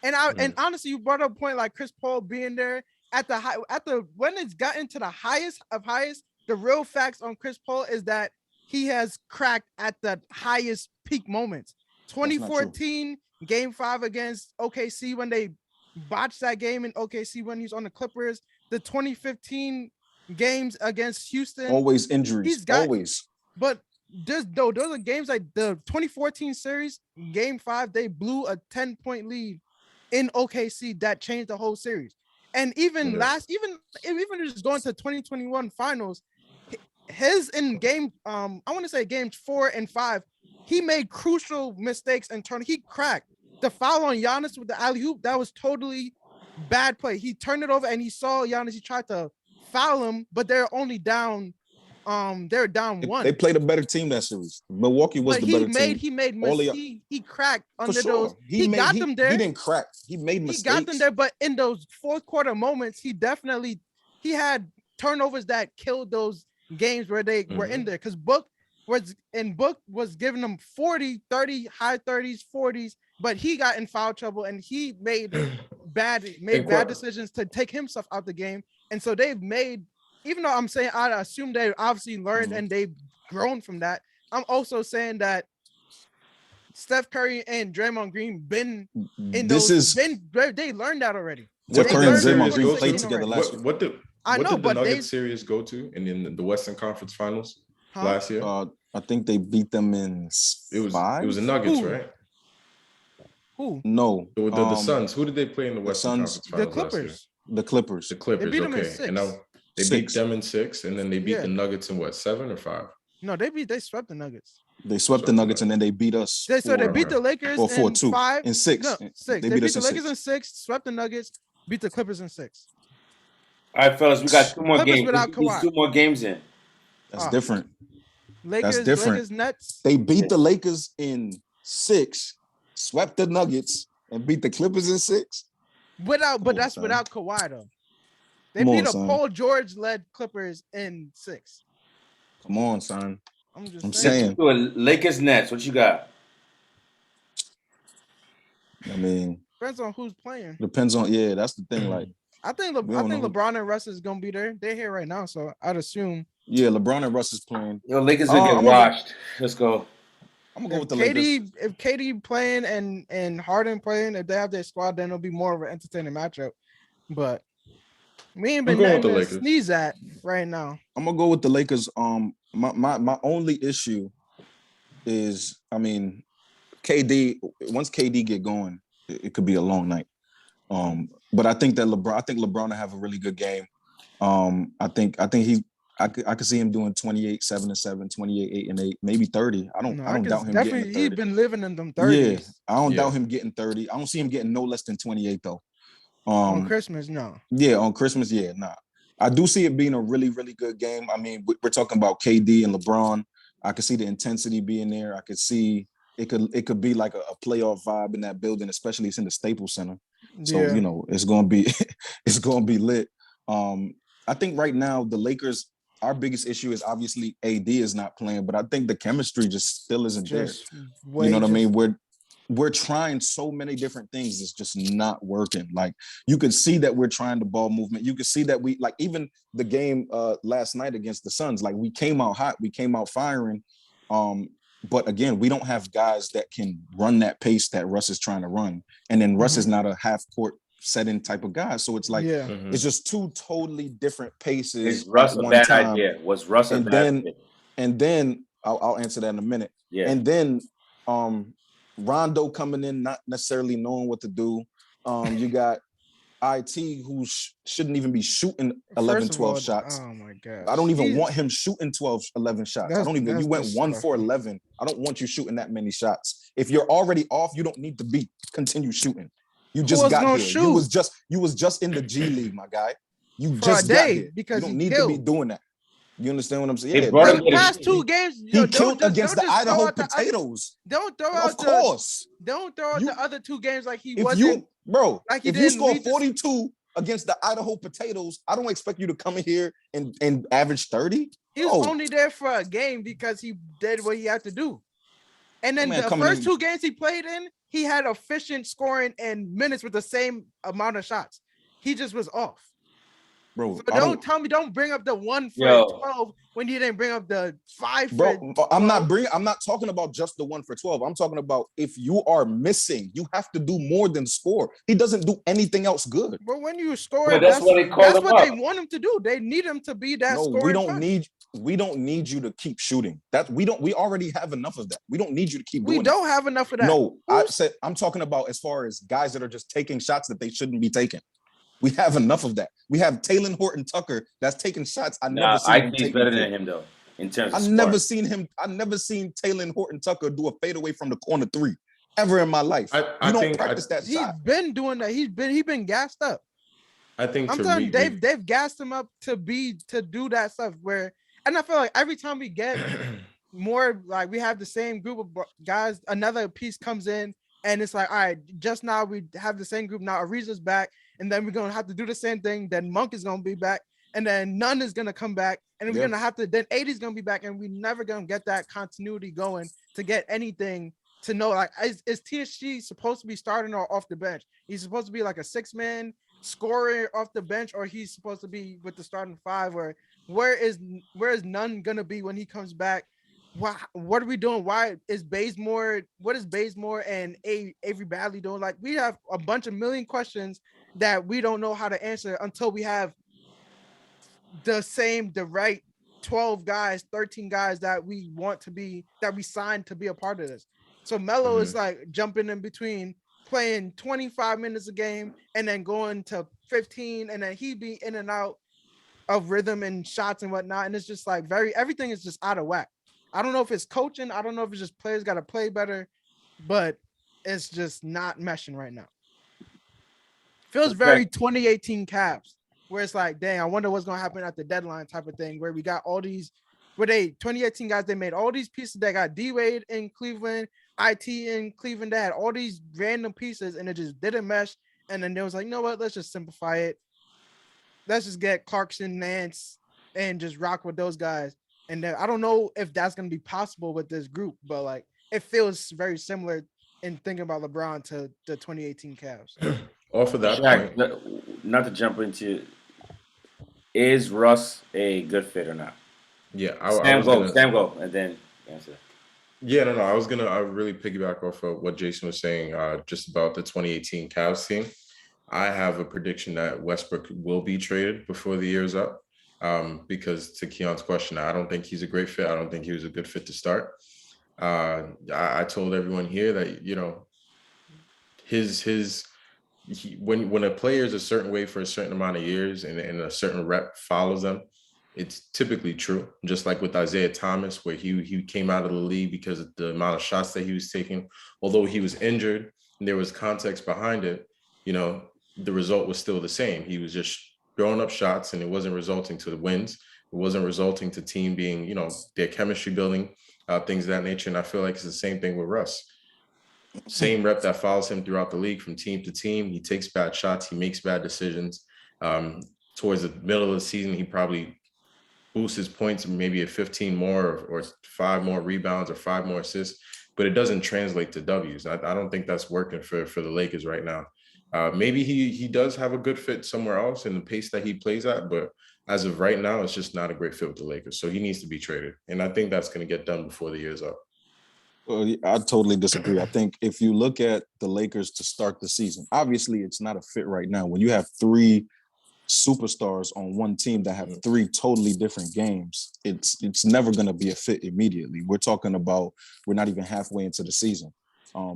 And and honestly, you brought up a point like Chris Paul being there when it's gotten to the highest of highest. The real facts on Chris Paul is that he has cracked at the highest peak moments. 2014 Game 5 against OKC when they botched that game in OKC when he's on the Clippers. The 2015 games against Houston. Always injuries. Always. But those are games like the 2014 series, Game 5, they blew a 10-point lead in OKC that changed the whole series. And even just going to 2021 finals, his in game, I want to say games 4 and 5, he made crucial mistakes and he cracked the foul on Giannis with the alley-oop. That was totally bad play. He turned it over and he saw Giannis. He tried to foul him, but they're only down. They're down 1. They played a better team that series. Milwaukee was the better team. He cracked under those. He got them there. He didn't crack. He made mistakes. He got them there, but in those fourth quarter moments, he had turnovers that killed those games where they were in there, because Book was giving them 40, 30, high 30s, 40s, but he got in foul trouble and he made bad decisions to take himself out the game. And so they've made, even though I'm saying I assume they obviously learned and they've grown from that, I'm also saying that Steph Curry and Draymond Green they learned that already. Steph Curry and Draymond Green played together last year. What did the Nuggets series go to in the Western Conference Finals last year? I think they beat them in 5. It was the Nuggets, right? Who? No. The Suns. Who did they play in the Western Conference Finals? The Clippers. The Clippers. The Clippers. They beat them in okay. 6. And now They beat them in 6, and then they beat the Nuggets in what, 7 or 5? No, they swept the Nuggets. They swept the Nuggets, and then they beat us. So they beat the Lakers in 4-2 5 and 6. No, 6. They beat the Lakers in 6, swept the Nuggets, beat the Clippers in 6. All right, fellas, we got 2 more Clippers games. without These Kawhi. 2 more games in. That's different. Lakers, That's different. Lakers, Nets. They beat the Lakers in 6, swept the Nuggets, and beat the Clippers in 6. But that's son. without Kawhi though. They beat a Paul George led Clippers in 6. Come on, son. I'm saying. Lakers Nets. What you got? I mean, depends on who's playing. Depends on that's the thing. Like I think LeBron and Russ is gonna be there. They're here right now, so I'd assume. Yeah, LeBron and Russ is playing. Yo, Lakers are getting washed. Let's go. I'm gonna go with the Lakers. If KD playing and Harden playing, if they have their squad, then it'll be more of an entertaining matchup. But we ain't been nothing to sneeze at right now. I'm gonna go with the Lakers. My only issue is, I mean, KD. Once KD get going, it could be a long night. But I think that LeBron will have a really good game. I could see him doing 28, 7-7, 28, 8-8, maybe 30. I don't doubt him getting 30. He's been living in them 30s. Yeah, I don't doubt him getting 30. I don't see him getting no less than 28 though. On Christmas, no. Yeah, on Christmas, nah. I do see it being a really, really good game. I mean, we're talking about KD and LeBron. I could see the intensity being there. I could see it could be like a playoff vibe in that building, especially it's in the Staples Center. So it's gonna be lit. I think right now the Lakers, our biggest issue is obviously AD is not playing, but I think the chemistry just still isn't there. You know what I mean? We're trying so many different things. It's just not working. Like you could see that we're trying the ball movement. You could see that we like even the game last night against the Suns, like we came out hot, we came out firing. But again, we don't have guys that can run that pace that Russ is trying to run. And then Russ is not a half court setting type of guy. So it's like it's just two totally different paces. Is Russ a bad idea? Was Russ a bad idea? And then I'll answer that in a minute. Yeah. And then Rondo coming in, not necessarily knowing what to do. You got IT who shouldn't even be shooting 11, 12 shots. Oh my God. I don't even want him shooting 12, 11 shots. You went 1 for 11. I don't want you shooting that many shots. If you're already off, you don't need to continue shooting. You just got here. Shoot? You was just in the G League, my guy. You for just got here. Because you don't need to be doing that. You understand what I'm saying? Yeah, the past 2 games, he killed against the Idaho Potatoes. Don't throw out the other 2 games like he wasn't. If you score 42 against the Idaho Potatoes, I don't expect you to come in here and average 30. He was only there for a game because he did what he had to do. And then the first 2 games he played in, he had efficient scoring and minutes with the same amount of shots. He just was off. Bro, so don't bring up the 1 for 12 when you didn't bring up the 5 for 12. I'm not talking about just the 1 for 12. I'm talking about if you are missing, you have to do more than score. He doesn't do anything else good. But when you score, that's what they want him to do. They need him to be that scorer. We don't need you to keep shooting. We already have enough of that. We don't need you to keep doing We don't have enough of that. No, I'm talking about as far as guys that are just taking shots that they shouldn't be taking. We have enough of that. We have Taylor Horton Tucker that's taking shots. I never seen him take better than him though. In terms of I've never seen Taylor Horton Tucker do a fadeaway from the corner 3 ever in my life. I don't practice that shot. He's been doing that. He's been gassed up. I think I'm telling you, they've gassed him up to do that stuff and I feel like every time we get more, like we have the same group of guys, another piece comes in and it's like, all right, just now we have the same group. Now Ariza's back. And then we're going to have to do the same thing. Then Monk is going to be back. And then Nunn is going to come back. And we're going to have to, then 80 is going to be back. And we're never going to get that continuity going to get anything to know, like, is TSG supposed to be starting or off the bench? He's supposed to be like a 6-man scorer off the bench, or he's supposed to be with the starting 5? Or where is Nunn going to be when he comes back? What are we doing? What is Bazemore and Avery Bradley doing? Like, we have a bunch of million questions that we don't know how to answer until we have the right 12 guys, 13 guys that we signed to be a part of this. So Melo is like jumping in between, playing 25 minutes a game and then going to 15, and then he be in and out of rhythm and shots and whatnot. And it's just like everything is just out of whack. I don't know if it's coaching. I don't know if it's just players got to play better, but it's just not meshing right now. Feels very 2018 Cavs, where it's like, dang, I wonder what's going to happen at the deadline type of thing, where we got all these, 2018 guys, they made all these pieces that got D-Wade in Cleveland, IT in Cleveland, that had all these random pieces, and it just didn't mesh. And then they was like, you know what, let's just simplify it. Let's just get Clarkson, Nance, and just rock with those guys. And then I don't know if that's going to be possible with this group, but like it feels very similar in thinking about LeBron to the 2018 Cavs. Off of that Shaq, point, not to jump into, is Russ a good fit or not? yeah, Sam go, and then answer. Yeah, no, I really piggyback off of what Jason was saying, just about the 2018 Cavs team. I have a prediction that Westbrook will be traded before the year's up. Because to Keon's question, I don't think he's a great fit. I don't think he was a good fit to start. I told everyone here that, you know, when a player is a certain way for a certain amount of years and a certain rep follows them, it's typically true. Just like with Isaiah Thomas, where he came out of the league because of the amount of shots that he was taking. Although he was injured and there was context behind it, you know, the result was still the same. He was just throwing up shots and it wasn't resulting to the wins. It wasn't resulting to team being, you know, their chemistry building, things of that nature. And I feel like it's the same thing with Russ. Same rep that follows him throughout the league from team to team. He takes bad shots. He makes bad decisions. Towards the middle of the season, he probably boosts his points maybe at 15 more or 5 more rebounds or 5 more assists, but it doesn't translate to W's. I don't think that's working for the Lakers right now. Maybe he does have a good fit somewhere else in the pace that he plays at, but as of right now, it's just not a great fit with the Lakers. So he needs to be traded. And I think that's going to get done before the year's up. Well, I totally disagree. I think if you look at the Lakers to start the season, obviously it's not a fit right now. When you have 3 superstars on one team that have 3 totally different games, it's never going to be a fit immediately. We're talking about we're not even halfway into the season.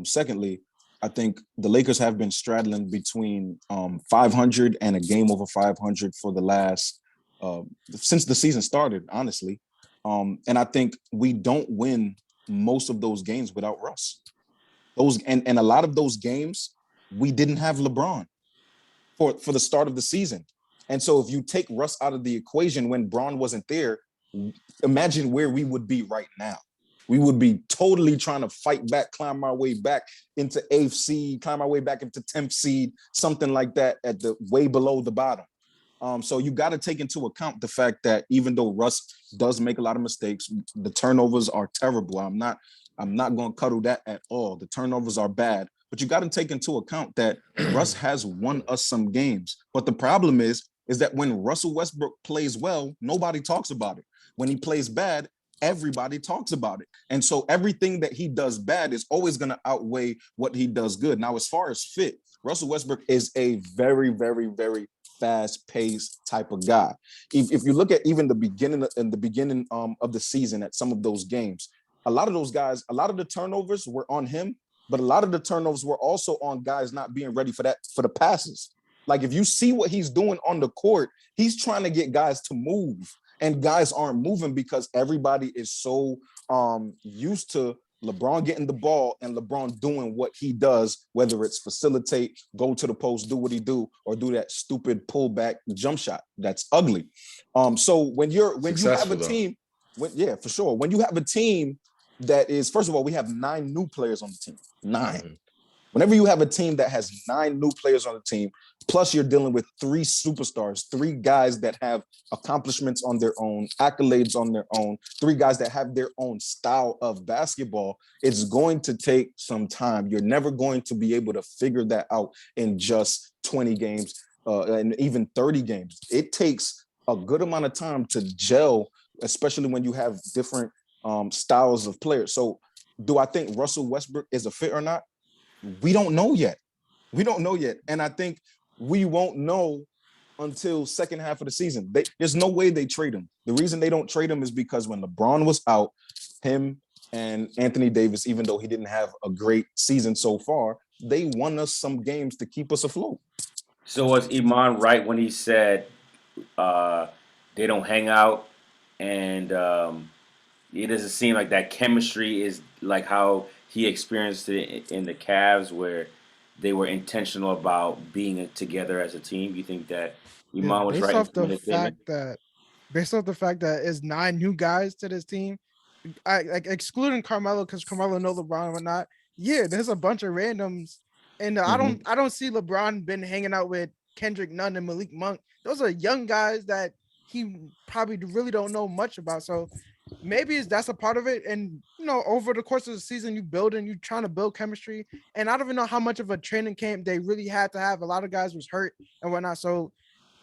Secondly, I think the Lakers have been straddling between 500 and a game over 500 for the last since the season started, honestly. And I think we don't win most of those games without Russ. And a lot of those games we didn't have LeBron for the start of the season. And so if you take Russ out of the equation when Bron wasn't there, imagine where we would be right now. We would be totally trying to fight back, climb our way back into 8th seed, climb our way back into 10th seed, something like that at the way below the bottom. So you got to take into account the fact that even though Russ does make a lot of mistakes, the turnovers are terrible. I'm not going to cuddle that at all. The turnovers are bad, but you got to take into account that Russ has won us some games. But the problem is that when Russell Westbrook plays well, nobody talks about it. When he plays bad, everybody talks about it. And so everything that he does bad is always going to outweigh what he does good. Now, as far as fit, Russell Westbrook is a very, very, very fast-paced type of guy. If you look at even the beginning of the season at some of those games, a lot of those guys, a lot of the turnovers were on him, but a lot of the turnovers were also on guys not being ready for the passes. Like if you see what he's doing on the court, he's trying to get guys to move, and guys aren't moving because everybody is so used to LeBron getting the ball and LeBron doing what he does, whether it's facilitate, go to the post, do what he do, or do that stupid pullback jump shot. That's ugly. So when you have a team, yeah, for sure. When you have a team that is, first of all, we have 9 new players on the team. 9. Mm-hmm. Whenever you have a team that has 9 new players on the team, plus you're dealing with 3 superstars, 3 guys that have accomplishments on their own, accolades on their own, 3 guys that have their own style of basketball, it's going to take some time. You're never going to be able to figure that out in just 20 games and even 30 games. It takes a good amount of time to gel, especially when you have different styles of players. So do I think Russell Westbrook is a fit or not? We don't know yet. And I think we won't know until second half of the season. There's no way they trade him. The reason they don't trade him is because when LeBron was out, him and Anthony Davis, even though he didn't have a great season so far, they won us some games to keep us afloat. So was Iman right when he said they don't hang out, and it doesn't seem like that chemistry is like how he experienced it in the Cavs, where they were intentional about being together as a team. You think that Yeah, Iman was right in making that statement? based off the fact that it's 9 new guys to this team, I like excluding Carmelo because Carmelo know LeBron or not. Yeah, there's a bunch of randoms, and Mhm. I don't see LeBron been hanging out with Kendrick Nunn and Malik Monk. Those are young guys that he probably really don't know much about. So maybe that's a part of it. And over the course of the season, you trying to build chemistry. And I don't even know how much of a training camp they really had to have. A lot of guys was hurt and whatnot. So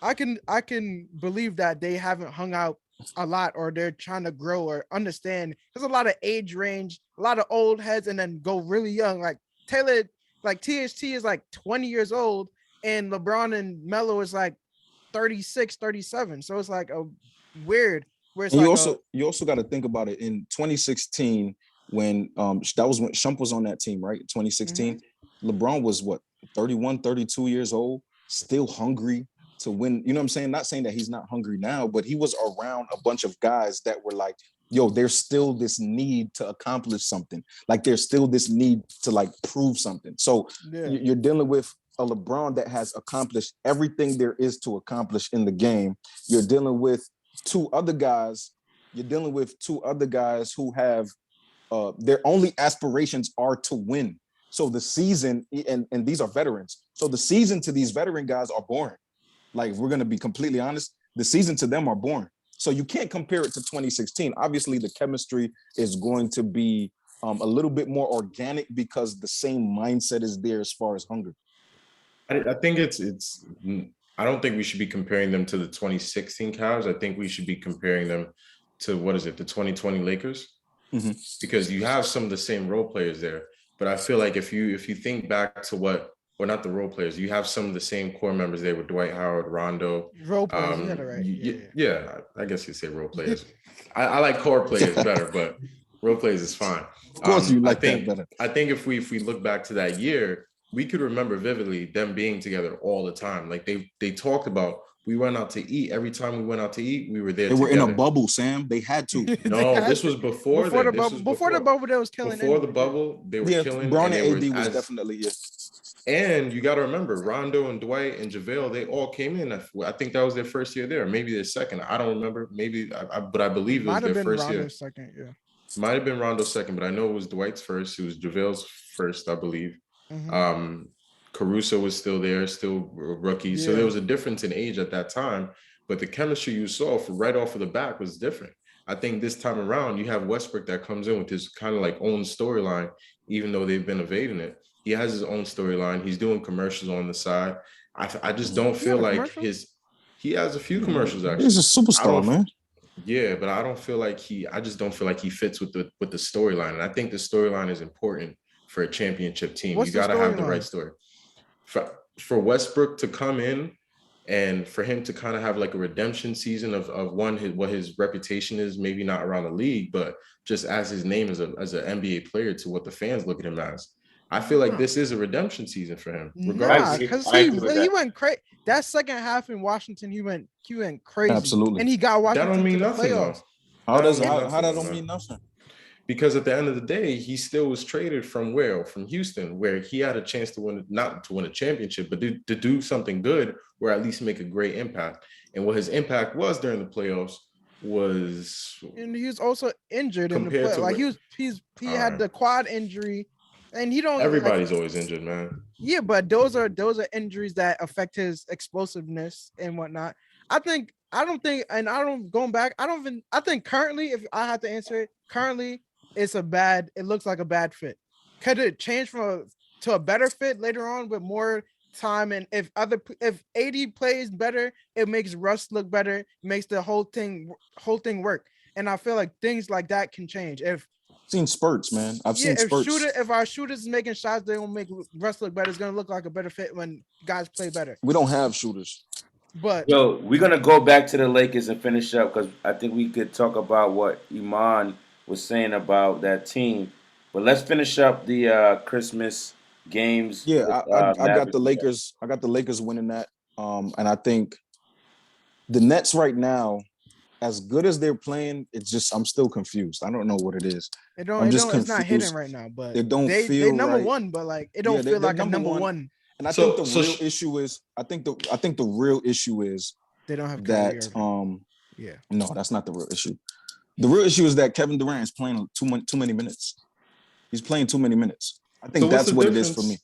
I can believe that they haven't hung out a lot, or they're trying to grow or understand. There's a lot of age range, a lot of old heads, and then go really young. Like Taylor, like THT is like 20 years old, and LeBron and Melo is like 36, 37. So it's like a weird where it's And you like also you also got to think about it in 2016 when that was when Shump was on that team, right? 2016. LeBron was what, 31, 32 years old, still hungry to win. You know what I'm saying? Not saying that he's not hungry now, but he was around a bunch of guys that were like, yo, there's still this need to accomplish something. Like there's still this need to like prove something. So yeah. you're dealing with a LeBron that has accomplished everything there is to accomplish in the game. You're dealing with two other guys. You're dealing with two other guys who have their only aspirations are to win. So the season, and these are veterans. So the season to these veteran guys are boring. Like, if we're going to be completely honest, the season to them are boring. So you can't compare it to 2016. Obviously, the chemistry is going to be a little bit more organic because the same mindset is there as far as hunger. I think it's. I don't think we should be comparing them to the 2016 Cavs. I think we should be comparing them to, what is it, the 2020 Lakers, because you have some of the same role players there. But I feel like if you think back to not the role players, you have some of the same core members there with Dwight Howard, Rondo. Role players, you had it right. Yeah, I guess you say role players. I like core players better, but role players is fine. Of course, you like that better. I think if we look back to that year, we could remember vividly them being together all the time. Like they talked about, we went out to eat. Every time we went out to eat, we were there. They were together. in a bubble, Sam. They had to. No, this was before the bubble. Before the bubble, they was killing. Before the bubble, they were killing. Brown and AD was definitely And you got to remember, Rondo and Dwight and JaVale, they all came in. I think that was their first year there, maybe their second. I don't remember. Maybe, but I believe it was their first year. Second, yeah. Might have been Rondo's second, but I know it was Dwight's first. It was JaVale's first, I believe. Caruso was still there, still rookie. Yeah. So there was a difference in age at that time, but the chemistry you saw right off of the bat was different. I think this time around, you have Westbrook that comes in with his kind of like own storyline, even though they've been evading it. He has his own storyline. He's doing commercials on the side. I just don't feel like he has a few commercials actually. He's a superstar, man. Yeah, but I just don't feel like he fits with the storyline. And I think the storyline is important for a championship team. You got to have the right story. For Westbrook to come in and for him to kind of have like a redemption season of what his reputation is, maybe not around the league, but just as his name as an NBA player to what the fans look at him as. I feel like this is a redemption season for him. Regardless, because he went crazy. That second half in Washington, he went crazy. Absolutely, and he got Washington. That don't mean nothing. Playoffs. How that don't mean nothing? Because at the end of the day, he still was traded from Houston, where he had a chance to win, not to win a championship, but to do something good or at least make a great impact. And what his impact was during the playoffs was, and he was also injured in the play. Like he had the quad injury. And he don't. Everybody's always injured, man. Yeah, but those are injuries that affect his explosiveness and whatnot. I think currently, if I had to answer it, currently it looks like a bad fit. Could it change to a better fit later on with more time? And if AD plays better, it makes Russ look better, makes the whole thing work. And I feel like things like that can change if. Seen spurts, man. I've seen spurts. If our shooters is making shots, they don't make Russ look better. It's gonna look like a better fit when guys play better. We don't have shooters. But we're gonna go back to the Lakers and finish up because I think we could talk about what Iman was saying about that team. But let's finish up the Christmas games. Yeah, I got the Lakers. I got the Lakers winning that. And I think the Nets right now, as good as they're playing, it's just I'm still confused. I don't know what it is. It don't. I'm It just don't. It's not hitting confused. right now. But It don't they feel number right. one. But like it don't Yeah, feel they're like a number one. And I So- think the so real sh- issue is I think the real issue is They don't have that Kyrie Irving. Yeah. no, that's not the real issue. The real issue is that Kevin Durant is playing too many minutes. He's playing too many minutes. I think So what's that's the what it is for difference? me.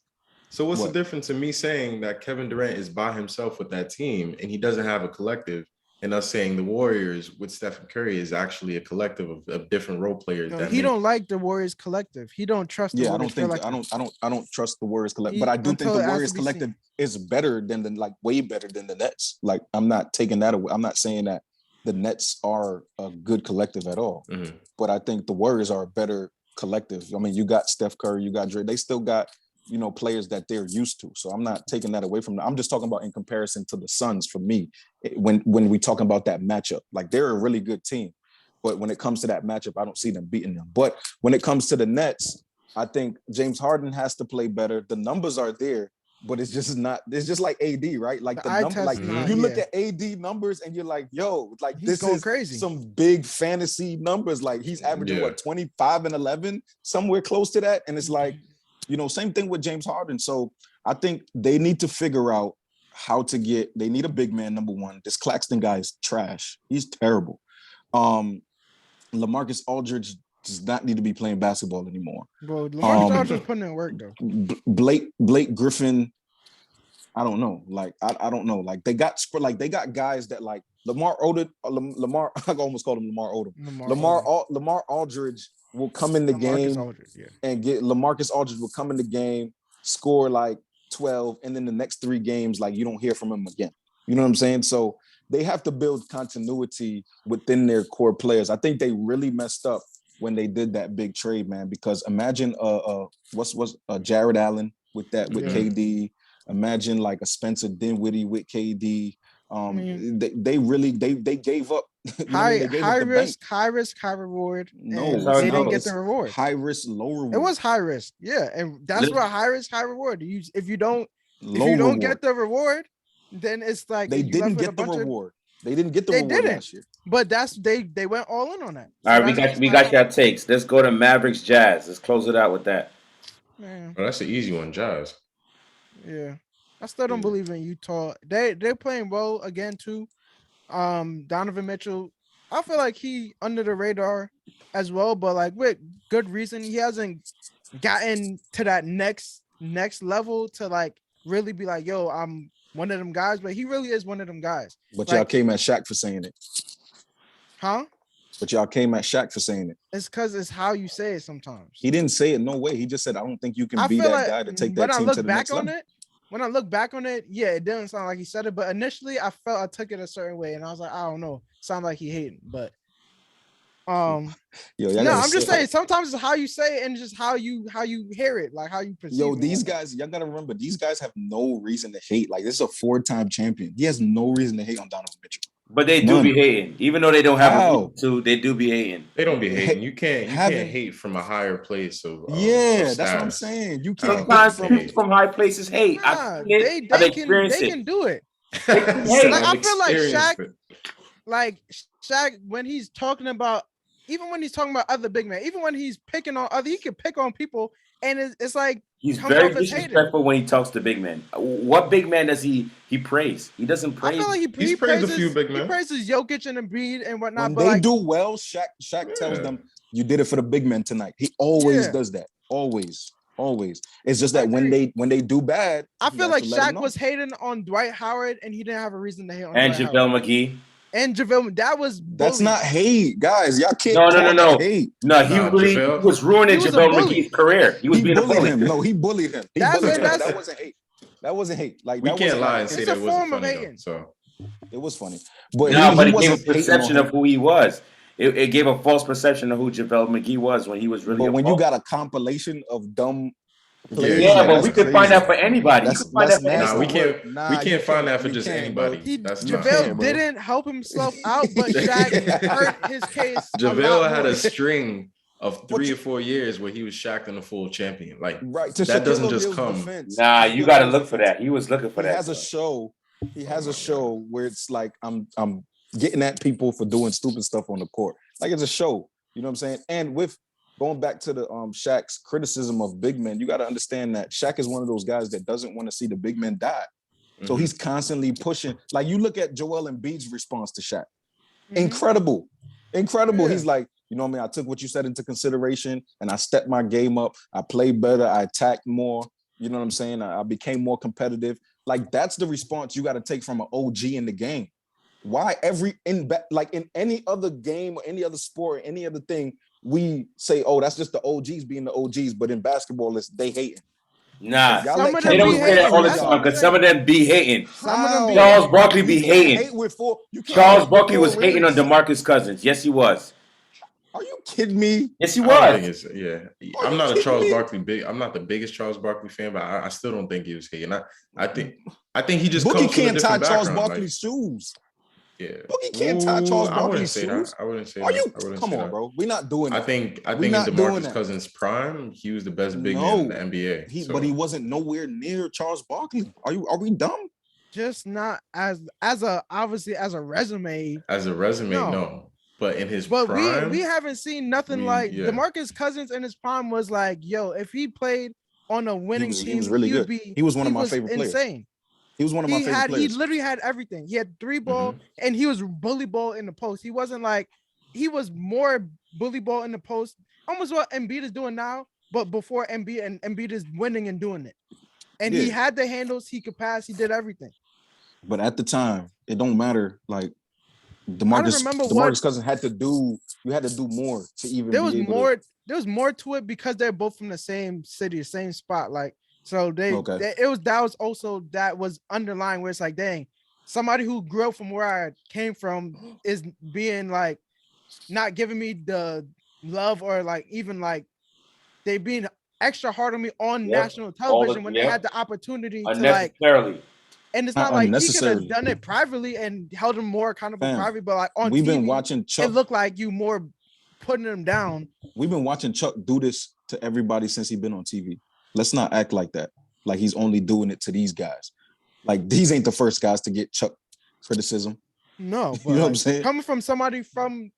So what's What? the difference in me saying that Kevin Durant is by himself with that team and he doesn't have a collective, and us saying the Warriors with Stephen Curry is actually a collective of different role players? No, that he make- don't like the Warriors collective. He don't trust the Yeah, I Warriors don't think collective. I don't trust the Warriors collective, He- but I do think until the it has Warriors to be collective seen. is better than way better than the Nets. Like I'm not taking that away. I'm not saying that the Nets are a good collective at all, Mhm. but I think the Warriors are a better collective. I mean, you got Steph Curry, you got Dre. They still got players that they're used to. So I'm not taking that away from them. I'm just talking about in comparison to the Suns. For me, when we talk about that matchup, like they're a really good team, but when it comes to that matchup, I don't see them beating them. But when it comes to the Nets, I think James Harden has to play better. The numbers are there, but it's just not. It's just like AD, right? Like The the eye number, test like is not- you look yeah. at AD numbers and you're like, yo, like He's this going is crazy. some big fantasy numbers. Like he's averaging Yeah. what 25 and 11, somewhere close to that, and it's like. Same thing with James Harden. So I think they need to figure out how to they need a big man, number one. This Claxton guy is trash. He's terrible. LaMarcus Aldridge does not need to be playing basketball anymore. Bro, Lamar Aldridge was putting in work though. Blake Griffin, I don't know. Like, I don't know. Like they got guys that like Lamar, I almost called him Lamar Odom. Lamar Aldridge will come in the game Aldridge, yeah. and get LaMarcus Aldridge will come in the game, score like 12, and then the next 3 games, like you don't hear from him again. You know what I'm saying? So they have to build continuity within their core players. I think they really messed up when they did that big trade, man, because imagine what's Jared Allen with KD. Imagine like a Spencer Dinwiddie with KD. They gave up. High risk, high reward. No, they didn't get the reward. High risk, low reward. It was high risk, yeah, and that's what high risk, high reward. If you don't get the reward, then it's like they didn't get the reward. They didn't get the reward last year. But they went all in on that. So all right, we got your takes. Let's go to Mavericks Jazz. Let's close it out with that. Man. Oh, that's an easy one, Jazz. Yeah. I still don't believe in Utah. They're playing well again too. Donovan Mitchell, I feel like he under the radar as well, but like with good reason. He hasn't gotten to that next level to like really be like, yo, I'm one of them guys, but he really is one of them guys. But like, y'all came at Shaq for saying it. Huh? But y'all came at Shaq for saying it. It's because it's how you say it sometimes. He didn't say it, no way. He just said, I don't think you can be that guy to take that team to the next level. When I look back on it, yeah, it didn't sound like he said it, but initially I felt I took it a certain way, and I was like, I don't know, sound like he hating, but I'm just saying sometimes it's how you say it and just how you hear it, like how you perceive. Yo, these guys, y'all gotta remember, these guys have no reason to hate. Like this is a 4-time champion. He has no reason to hate on Donovan Mitchell. But they do be hating, even though they don't have a reason to. They do be hating. They don't be hating. You can't hate from a higher place of that's what I'm saying. You can't. Sometimes from high places hate. They can do it. Like, I feel like Shaq, when he's talking about, even when he's talking about other big men, even when he's picking on other, he can pick on people, and it's like he's very disrespectful when he talks to big men. What big man does he praise? He doesn't praise. I feel like he praises a few big men. He praises Jokic and Embiid and whatnot. When they do well, Shaq tells them, "You did it for the big men tonight." He always does that. Always. It's just that when they do bad, I feel like Shaq was hating on Dwight Howard, and he didn't have a reason to hate on and Dwight JaVale Howard. McGee. And JaVale, that's not hate, guys. Y'all can't. No. Hate. No, he was ruining JaVale McGee's career. He was being a bully. No, he bullied him. That wasn't hate. That wasn't hate. Like we can't lie and say that wasn't funny. Hating. So it was funny, but but it gave a perception of who he was. It gave a false perception of who JaVale McGee was when he was really. But when you got a compilation of dumb. But we could find that for anybody. We can't find that for just anybody. JaVale didn't help himself out, but Shaq hurt his case. JaVale had a string of 3 or 4 years where he was Shaq and a full champion. Like that doesn't just come. Nah, you got to look for that. He was looking for that. He has a show where it's like I'm getting at people for doing stupid stuff on the court. Like it's a show. You know what I'm saying? And with going back to the Shaq's criticism of big men, you got to understand that Shaq is one of those guys that doesn't want to see the big men die. So he's constantly pushing. Like you look at Joel Embiid's response to Shaq. Incredible. Yeah. He's like, you know what I mean? I took what you said into consideration and I stepped my game up. I played better. I attacked more. You know what I'm saying? I became more competitive. Like that's the response you got to take from an OG in the game. Why in any other game or any other sport, or any other thing, we say, oh, that's just the OGs being the OGs, but in basketball, they hating. Nah, they don't say that all the time because some of them be hating. Charles Barkley be hating. Charles Barkley was hating on DeMarcus Cousins. Yes, he was. Are you kidding me? Yes, he was. I'm not a Charles Barkley I'm not the biggest Charles Barkley fan, but I still don't think he was hating. I think he just Boogie comes from a can't tie different Charles background. Barkley's shoes. Yeah, Boogie can't tie Charles Barkley's shoes. I wouldn't say Are you? that. Come on, bro. We're not doing that. I think in DeMarcus Cousins' prime, he was the best big man in the NBA. But he wasn't nowhere near Charles Barkley. Are we dumb? Just not as a resume. As a resume, no. But in his prime, we haven't seen nothing like DeMarcus Cousins in his prime was like, yo, if he played on a winning team, he was really good. He was one of my favorite players. Insane. He was one of my favorite players. He literally had everything. He had 3 ball and he was bully ball in the post. He wasn't like, he was more bully ball in the post, almost what Embiid is doing now, but before Embiid is winning and doing it. And he had the handles, he could pass, he did everything. But at the time, it don't matter. Like DeMarcus Cousins had to do more to even there was more to it because they're both from the same city, same spot. Like so that was underlying where it's like, dang, somebody who grew up from where I came from is being like not giving me the love or like even like they being extra hard on me on national television when they had the opportunity to like. And it's not like he could have done it privately and held him more accountable privately, but like on TV, it looked like you more putting him down. We've been watching Chuck do this to everybody since he's been on TV. Let's not act like that. Like he's only doing it to these guys. Like these ain't the first guys to get Chuck criticism. No, but you know what I'm saying? Coming from somebody from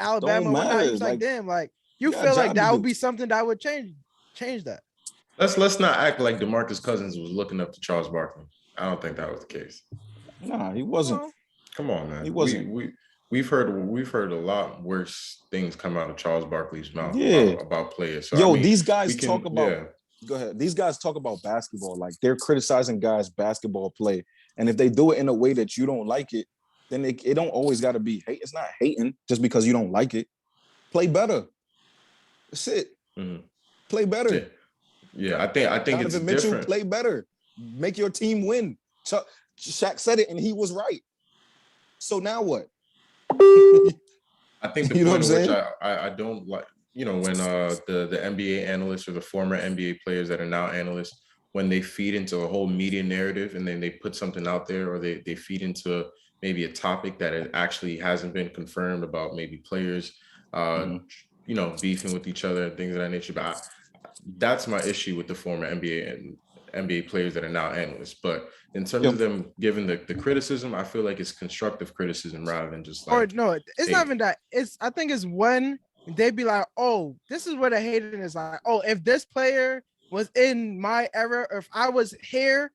Alabama, he's like, damn, like you feel like that would be something that would change that. Let's not act like DeMarcus Cousins was looking up to Charles Barkley. I don't think that was the case. Nah, he wasn't. Come on, man. He wasn't. We've heard a lot worse things come out of Charles Barkley's mouth about players. So, these guys talk about. Go ahead. These guys talk about basketball like they're criticizing guys' basketball play, and if they do it in a way that you don't like it, then it don't always got to be hate. It's not hating just because you don't like it. Play better. That's it. Play better. Yeah, I think Donovan it's Mitchell, different. play better. Make your team win. Shaq said it, and he was right. So now what? I think the point in which I don't like, when the NBA analysts or the former NBA players that are now analysts, when they feed into a whole media narrative and then they put something out there or they feed into maybe a topic that it actually hasn't been confirmed about maybe players, beefing with each other and things of that nature. But that's my issue with the former NBA and NBA players that are now analysts. But in terms of them giving the criticism, I feel like it's constructive criticism rather than just like. Or no, it's not even that. I think it's when they be like, oh, this is where the hating is like, oh, if this player was in my era, or if I was here,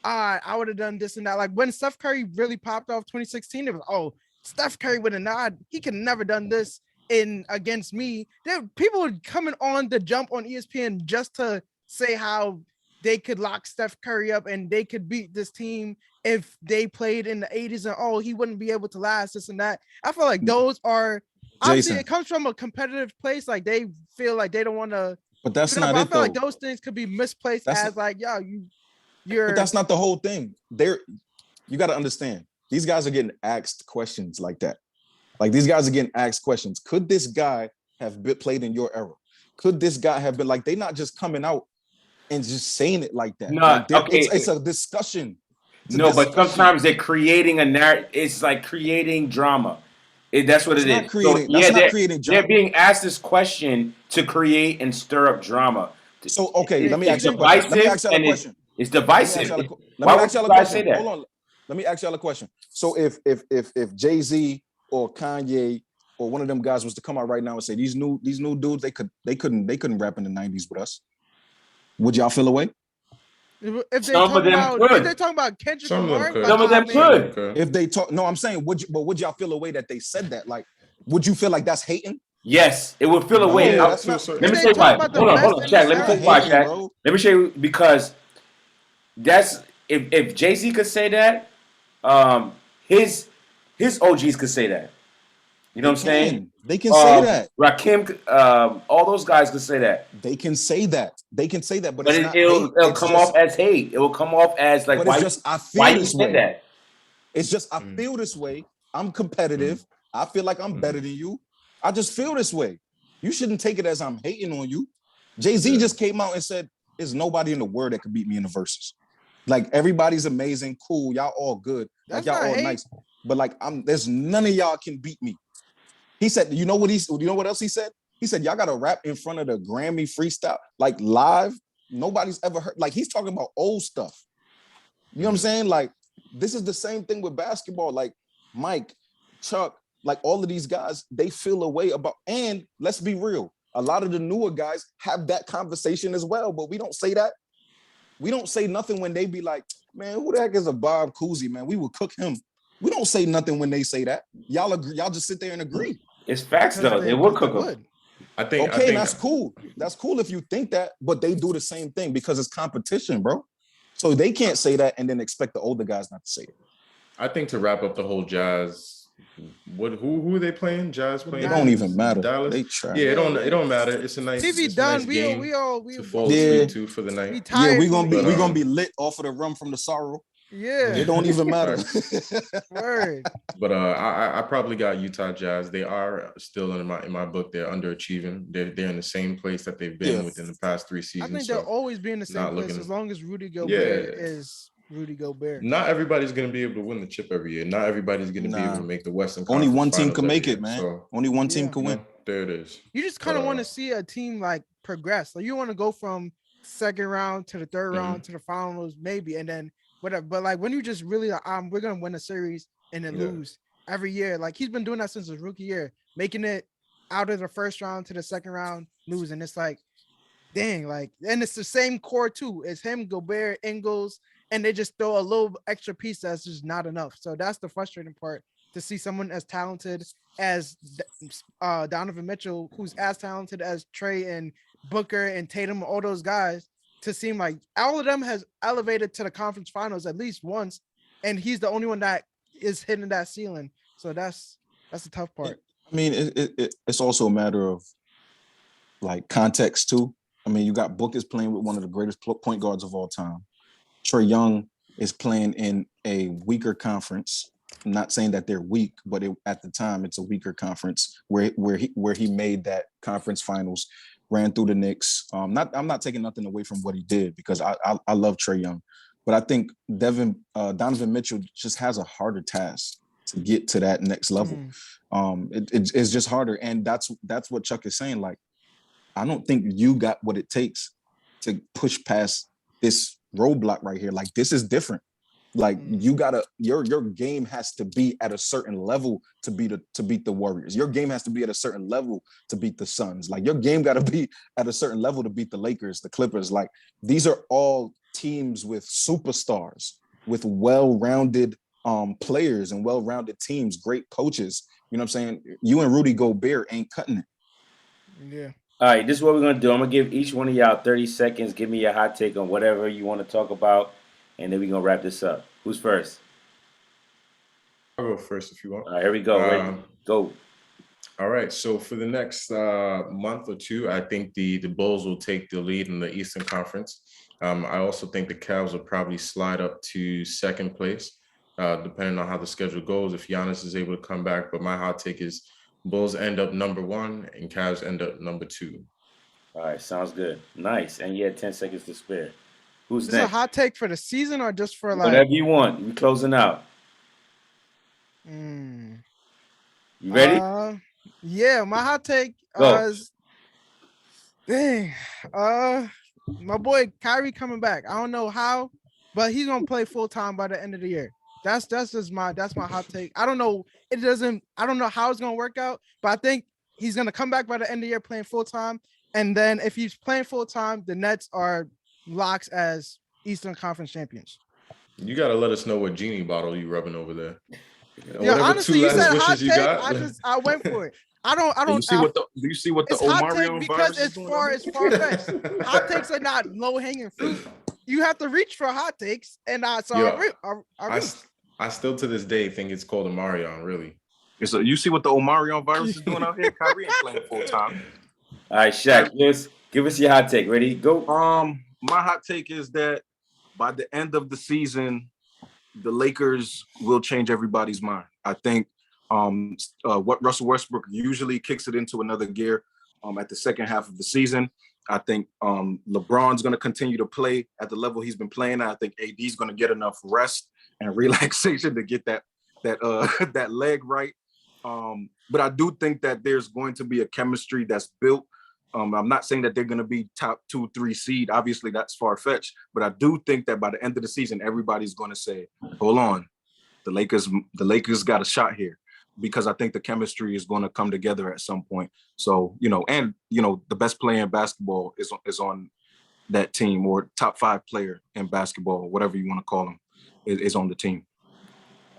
I would have done this and that. Like when Steph Curry really popped off 2016, it was, oh, Steph Curry with a nod, he could never done this against me. People were coming on the jump on ESPN just to say how they could lock Steph Curry up and they could beat this team if they played in the 80s and he wouldn't be able to last this and that. I feel like those are obviously it comes from a competitive place. Like they feel like they don't want to. But that's not it. I feel though. Like those things could be misplaced as like, you're. But that's not the whole thing. You got to understand. These guys are getting asked questions like that. Like these guys are getting asked questions. Could this guy have played in your era? Could this guy have been like? They're not just coming out and just saying it like that. No, like okay. It's a discussion. But sometimes they're creating a narrative. It's like creating drama. That's what it is. Not creating drama. They're being asked this question to create and stir up drama. So, okay, let me ask you a question. It's divisive. Let me ask you a question. Why would you say that? Hold on. Let me ask y'all a question. So if Jay-Z or Kanye or one of them guys was to come out right now and say these new dudes, they couldn't rap in the 90s with us, would y'all feel away? If they Some talk of them about could. if they talk about Kendrick Some of them Lamar, could. Some of them could. If they talk, no, I'm saying would y'all feel away that they said that? Like, would you feel like that's hating? Yes, it would feel away. Yeah, that's not. Let me they tell you talk why. about the Hold on, best in Shaq. this Let me tell era. you why, Hating, Shaq. bro. Let me show you because that's if Jay-Z could say that, his OGs could say that. You know what I'm saying? They can say that. Rakim, all those guys could say that. They can say that. They can say that, but But it's not it'll hate. it'll It's come just, off as hate. It will come off as like, but why? it's just I Why feel you this said way. that? It's just I feel this way. I'm competitive. I feel like I'm better than you. I just feel this way. You shouldn't take it as I'm hating on you. Jay-Z just came out and said, "There's nobody in the world that could beat me in the verses. Like everybody's amazing, cool, y'all all good, like That's y'all not all hate. nice, but like there's none of y'all can beat me." He said, you know what else he said? He said, y'all gotta rap in front of the Grammy freestyle, like live. Nobody's ever heard, like he's talking about old stuff. You know what I'm saying? Like, this is the same thing with basketball. Like Mike, Chuck, like all of these guys, they feel a way about, and let's be real, a lot of the newer guys have that conversation as well, but we don't say that. We don't say nothing when they be like, man, who the heck is a Bob Cousy, man? We would cook him. We don't say nothing when they say that. Y'all agree, y'all just sit there and agree. It's facts though. They will cook them. I think That's cool. That's cool if you think that, but they do the same thing because it's competition, bro. So they can't say that and then expect the older guys not to say it. I think to wrap up the whole Jazz, who are they playing? Jazz playing? It don't even matter. Dallas. They try. Yeah, it don't matter. It's a nice TV done. Nice game We to fall asleep to for the night. we tired. Yeah, we gonna but, be lit off of the rum from the sorrow. Yeah, It don't even matter. word. But I probably got Utah Jazz. They are still in my book. They're underachieving. They're in the same place that they've been within the past 3 I seasons. think they'll always be in the same place as long as Rudy Gobert is Rudy Gobert. Not everybody's going to be able to win the chip every year. Not everybody's going to be able to make the Western Conference. Only one team Finals can make every it, year. man. So, only one team can win. There it is. You just kind of want to see a team like progress. Like you want to go from second round to the third round to the finals, maybe, and then whatever. But like when you just really like, we're gonna win a series and then lose every year. Like he's been doing that since his rookie year, making it out of the first round to the second round, losing. It's like, dang, like, and it's the same core too. It's him, Gobert, Ingles, and they just throw a little extra piece that's just not enough. So that's the frustrating part, to see someone as talented as Donovan Mitchell, who's as talented as Trey and Booker and Tatum, all those guys, to seem like all of them has elevated to the conference finals at least once, and he's the only one that is hitting that ceiling. So that's the tough part. I mean, it's also a matter of like context too. I mean, you got Booker's playing with one of the greatest point guards of all time. Trae Young is playing in a weaker conference. I'm not saying that they're weak, but at the time it's a weaker conference where he made that conference finals, ran through the Knicks. I'm not taking nothing away from what he did because I love Trae Young, but I think Donovan Mitchell just has a harder task to get to that next level. It's just harder, and that's what Chuck is saying. Like, I don't think you got what it takes to push past this roadblock right here. Like, this is different. Like, you gotta, your game has to be at a certain level to beat the Warriors. Your game has to be at a certain level to beat the Suns. Like, your game got to be at a certain level to beat the Lakers, the Clippers. Like, these are all teams with superstars, with well-rounded players and well-rounded teams, great coaches. You know what I'm saying? You and Rudy Gobert ain't cutting it. Yeah. All right, this is what we're gonna do. I'm gonna give each one of y'all 30 seconds. Give me your hot take on whatever you want to talk about, and then we're gonna wrap this up. Who's first? I'll go first if you want. All right, here we go. Ready? Go. All right. So for the next month or two, I think the Bulls will take the lead in the Eastern Conference. I also think the Cavs will probably slide up to second place, depending on how the schedule goes, if Giannis is able to come back. But my hot take is Bulls end up number 1 and Cavs end up number 2. All right, sounds good. Nice. And you had 10 seconds to spare. Who's Is next? this a hot take for the season or just for like whatever you want? We're closing out. You ready? Yeah, my hot take is my boy Kyrie coming back. I don't know how, but he's gonna play full time by the end of the year. That's just my hot take. I don't know. I don't know how it's gonna work out, but I think he's gonna come back by the end of the year playing full time. And then if he's playing full time, the Nets are locks as Eastern Conference champions. You gotta let us know what genie bottle you rubbing over there. Yeah, honestly, you said hot take. got. I went for it. I don't. Do you see what the it's hot Omarion take virus because is it's doing? far-fetched. Hot takes are not low-hanging fruit. You have to reach for hot takes, and I still to this day think it's called Omarion. Really. So you see what the Omarion virus is doing out here? Kyrie ain't playing full time. All right, Shaq, give us your hot take. Ready? Go. My hot take is that by the end of the season, the Lakers will change everybody's mind. I think what Russell Westbrook usually kicks it into another gear at the second half of the season. I think LeBron's going to continue to play at the level he's been playing at. I think AD's going to get enough rest and relaxation to get that leg right. But I do think that there's going to be a chemistry that's built. I'm not saying that they're going to be top 2-3 seed. Obviously, that's far-fetched. But I do think that by the end of the season, everybody's going to say, hold on, the Lakers got a shot here. Because I think the chemistry is going to come together at some point. So, the best player in basketball is on that team, or top 5 player in basketball, whatever you want to call him, is on the team.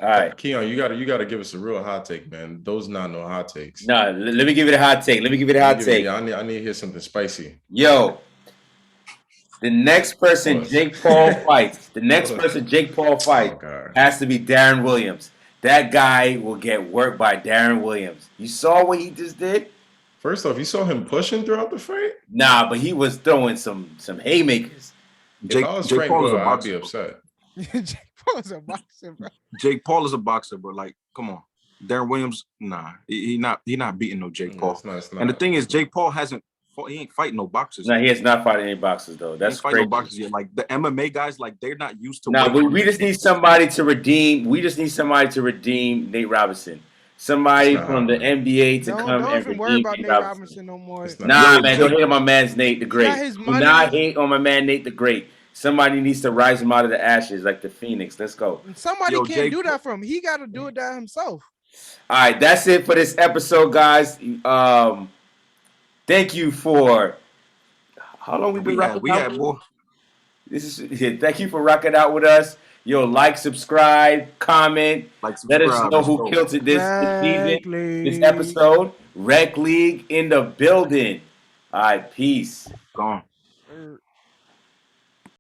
All right, Keon, you gotta give us a real hot take, man. Those not no hot takes. No, let me give it a hot take. I need to hear something spicy. Yo, the next person Jake Paul fights, has to be Deron Williams. That guy will get worked by Deron Williams. You saw what he just did? First off, you saw him pushing throughout the fight? Nah, but he was throwing some haymakers. If I was Frank Gore, I'd be upset. Jake Paul is a boxer, bro. Jake Paul is a boxer, bro. Like, come on. Deron Williams, nah. He not beating no Jake Paul. It's not. And the thing is, Jake Paul he ain't fighting no boxers. No, he has not fought any boxers though. That's crazy. No boxers yet. Like the MMA guys, like they're not used to. No, we just need somebody to redeem. Nate Robinson. Somebody from the NBA to come and redeem worry about Nate Robinson no more. Nah, man, don't hate on my man's Nate the Great. Do not hate on my man Nate the Great. Somebody needs to rise him out of the ashes like the Phoenix. Let's go. Somebody can't do that for him. He got to do it that himself. All right, that's it for this episode, guys. Thank you for how long we been rocking out? We had more. Thank you for rocking out with us. Yo, subscribe, comment. Let us know who killed it this season, this episode. Rec League in the building. All right, peace. Gone.